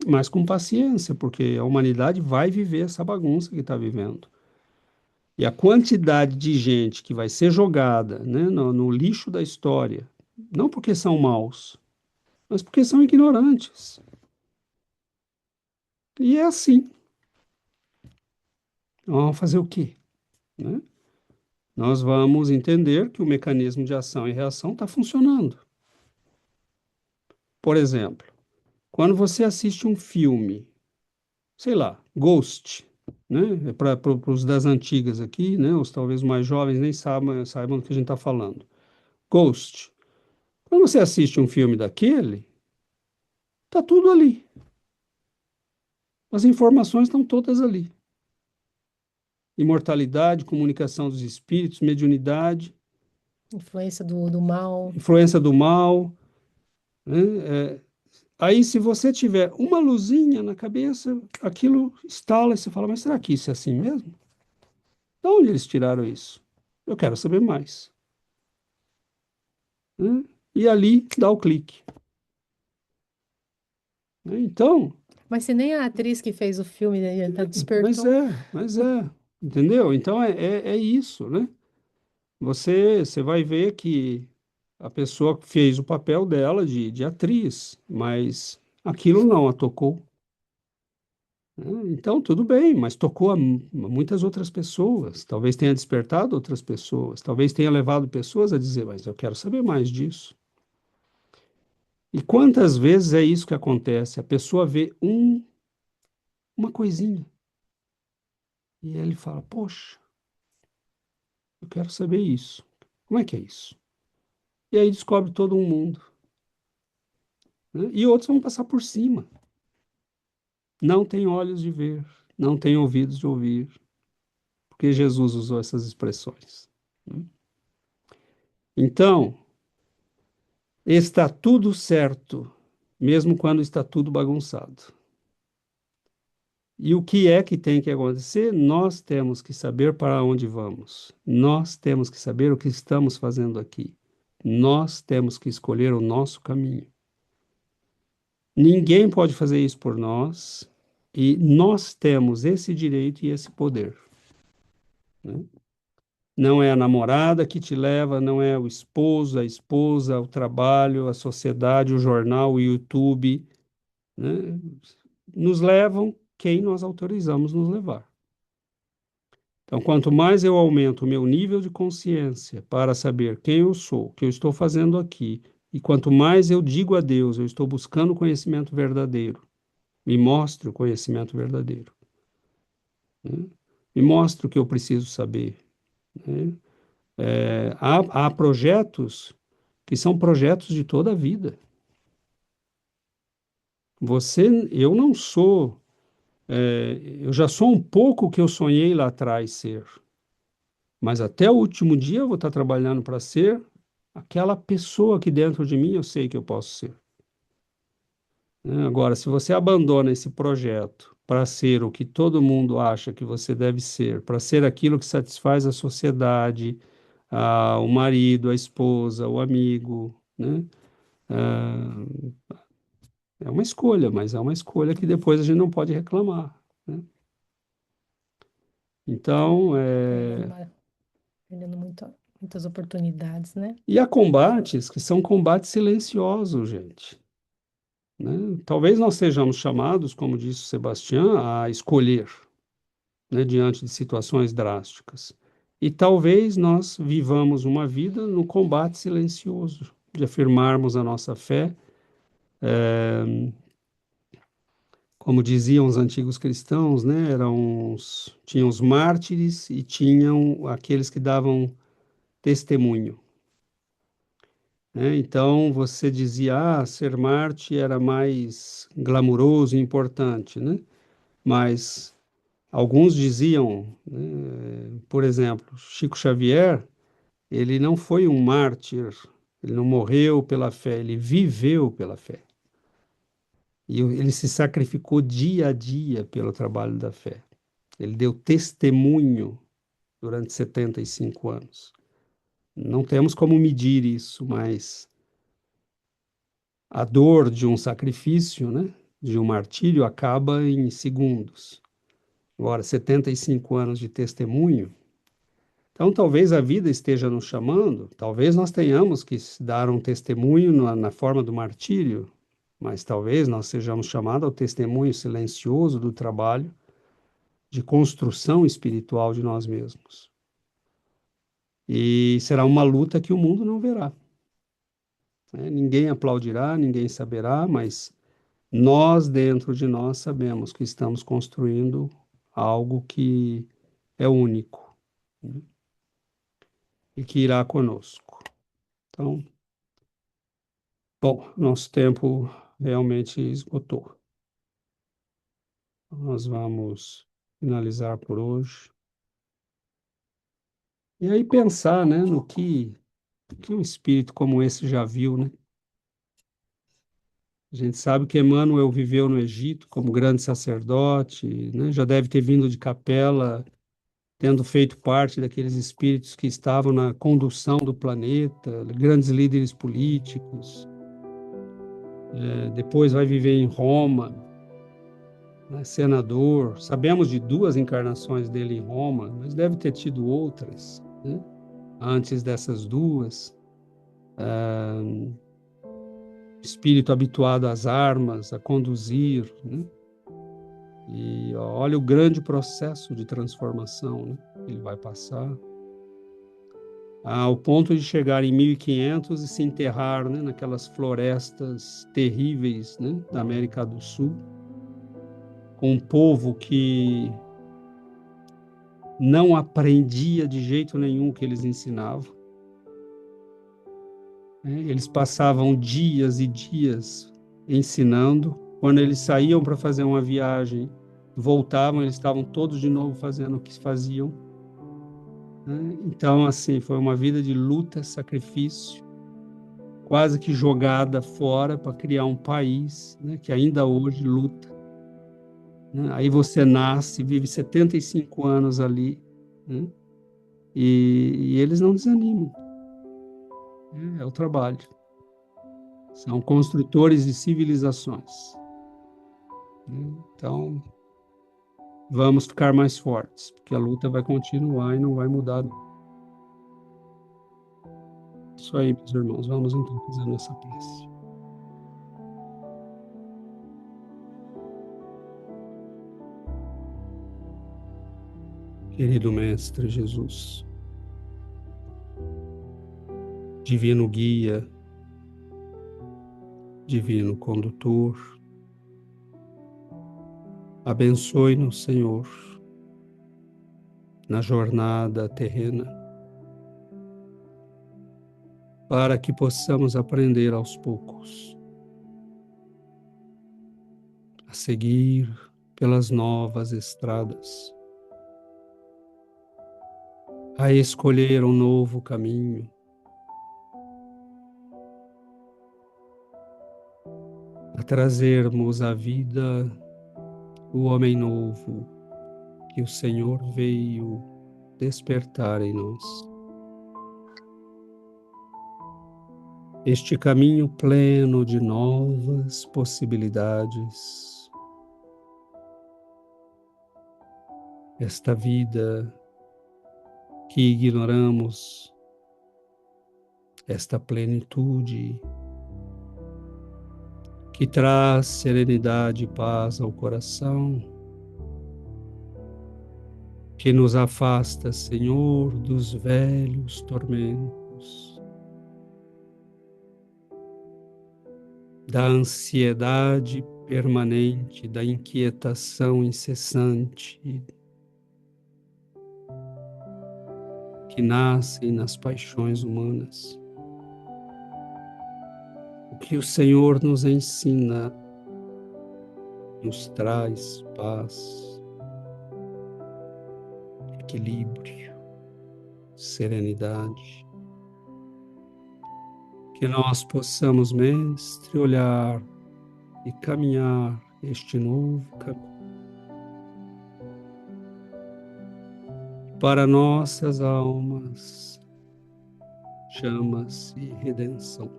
mas com paciência, porque a humanidade vai viver essa bagunça que está vivendo. E a quantidade de gente que vai ser jogada, né, no lixo da história, não porque são maus, mas porque são ignorantes. E é assim. Vamos fazer o quê, né? Nós vamos entender que o mecanismo de ação e reação está funcionando. Por exemplo, quando você assiste um filme, sei lá, Ghost, né? Para os das antigas aqui, né? Os talvez mais jovens nem saibam do que a gente está falando. Ghost. Quando você assiste um filme daquele, tá tudo ali. As informações estão todas ali. Imortalidade, comunicação dos espíritos, mediunidade, Influência do mal. influência do mal, né? Aí, se você tiver uma luzinha na cabeça, aquilo estala e você fala, mas será que isso é assim mesmo? De onde eles tiraram isso? Eu quero saber mais, né? E ali dá o clique, né? Então, Mas se nem a atriz que fez o filme, né, ela despertou. mas é, entendeu? Então é isso, né? Você vai ver que a pessoa fez o papel dela de atriz, mas aquilo não a tocou, né? Então, tudo bem, mas tocou a muitas outras pessoas. Talvez tenha despertado outras pessoas. Talvez tenha levado pessoas a dizer, mas eu quero saber mais disso. E quantas vezes é isso que acontece? A pessoa vê uma coisinha e ele fala, poxa, eu quero saber isso. Como é que é isso? E aí descobre todo um mundo, né? E outros vão passar por cima. Não tem olhos de ver, não tem ouvidos de ouvir, porque Jesus usou essas expressões, né? Então, está tudo certo, mesmo quando está tudo bagunçado. E o que é que tem que acontecer? Nós temos que saber para onde vamos. Nós temos que saber o que estamos fazendo aqui. Nós temos que escolher o nosso caminho. Ninguém pode fazer isso por nós e nós temos esse direito e esse poder, né? Não é a namorada que te leva, não é o esposo, a esposa, o trabalho, a sociedade, o jornal, o YouTube, né? Nos levam quem nós autorizamos nos levar. Então, quanto mais eu aumento o meu nível de consciência para saber quem eu sou, o que eu estou fazendo aqui, e quanto mais eu digo a Deus, eu estou buscando o conhecimento verdadeiro, me mostre o conhecimento verdadeiro, né? Me mostre o que eu preciso saber, né? Há projetos que são projetos de toda a vida. Eu não sou, eu já sou um pouco o que eu sonhei lá atrás ser, mas até o último dia eu vou estar trabalhando para ser aquela pessoa que dentro de mim eu sei que eu posso ser, né? Agora, se você abandona esse projeto para ser o que todo mundo acha que você deve ser, para ser aquilo que satisfaz a sociedade, o marido, a esposa, o amigo, né? Ah, é uma escolha, mas é uma escolha que depois a gente não pode reclamar, né? Então, Perdendo muitas oportunidades, né? e há combates que são combates silenciosos, gente, né? Talvez nós sejamos chamados, como disse o Sebastião, a escolher, né, diante de situações drásticas. E talvez nós vivamos uma vida no combate silencioso, de afirmarmos a nossa fé, como diziam os antigos cristãos, né, tinham os mártires e tinham aqueles que davam testemunho. né? Então você dizia, ser Marte era mais glamuroso e importante, né? Mas alguns diziam, né, por exemplo, Chico Xavier, ele não foi um mártir, ele não morreu pela fé, ele viveu pela fé. E ele se sacrificou dia a dia pelo trabalho da fé. Ele deu testemunho durante 75 anos. Não temos como medir isso, mas a dor de um sacrifício, né, de um martírio, acaba em segundos. Agora, 75 anos de testemunho. Então, talvez a vida esteja nos chamando, talvez nós tenhamos que dar um testemunho na forma do martírio, mas talvez nós sejamos chamados ao testemunho silencioso do trabalho de construção espiritual de nós mesmos. E será uma luta que o mundo não verá, né? Ninguém aplaudirá, ninguém saberá, mas nós, dentro de nós, sabemos que estamos construindo algo que é único, né? E que irá conosco. Então, bom, nosso tempo realmente esgotou. Nós vamos finalizar por hoje. E aí pensar, né, no que um espírito como esse já viu, né? A gente sabe que Emmanuel viveu no Egito como grande sacerdote, né? Já deve ter vindo de capela, tendo feito parte daqueles espíritos que estavam na condução do planeta, grandes líderes políticos. Depois vai viver em Roma, né? Senador. Sabemos de 2 encarnações dele em Roma, mas deve ter tido outras, né? Antes dessas 2. Espírito habituado às armas, a conduzir, né? E olha o grande processo de transformação, né, que ele vai passar, ao ponto de chegar em 1500 e se enterrar, né, naquelas florestas terríveis, né, da América do Sul, com um povo que não aprendia de jeito nenhum o que eles ensinavam, né? Eles passavam dias e dias ensinando. Quando eles saíam para fazer uma viagem, voltavam, eles estavam todos de novo fazendo o que faziam, né? Então, assim, foi uma vida de luta, sacrifício, quase que jogada fora para criar um país, né, que ainda hoje luta, né? Aí você nasce, vive 75 anos ali, né? E eles não desanimam. É o trabalho. São construtores de civilizações, né? Então, vamos ficar mais fortes, porque a luta vai continuar e não vai mudar, não. Isso aí, meus irmãos. Vamos então fazer nossa prece. Querido Mestre Jesus, Divino Guia, Divino Condutor, abençoe-nos, Senhor, na jornada terrena, para que possamos aprender aos poucos a seguir pelas novas estradas, a escolher um novo caminho, a trazermos à vida o homem novo que o Senhor veio despertar em nós. Este caminho pleno de novas possibilidades, esta vida que ignoramos, esta plenitude que traz serenidade e paz ao coração, que nos afasta, Senhor, dos velhos tormentos, da ansiedade permanente, da inquietação incessante que nascem nas paixões humanas. que o Senhor nos ensina, nos traz paz, equilíbrio, serenidade. Que nós possamos, Mestre, olhar e caminhar este novo caminho para nossas almas, chama-se redenção.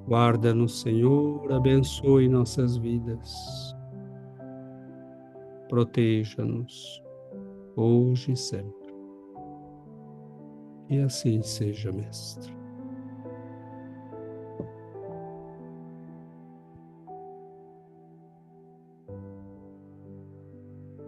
Guarda-nos, Senhor, abençoe nossas vidas, proteja-nos, hoje e sempre. E assim seja, Mestre.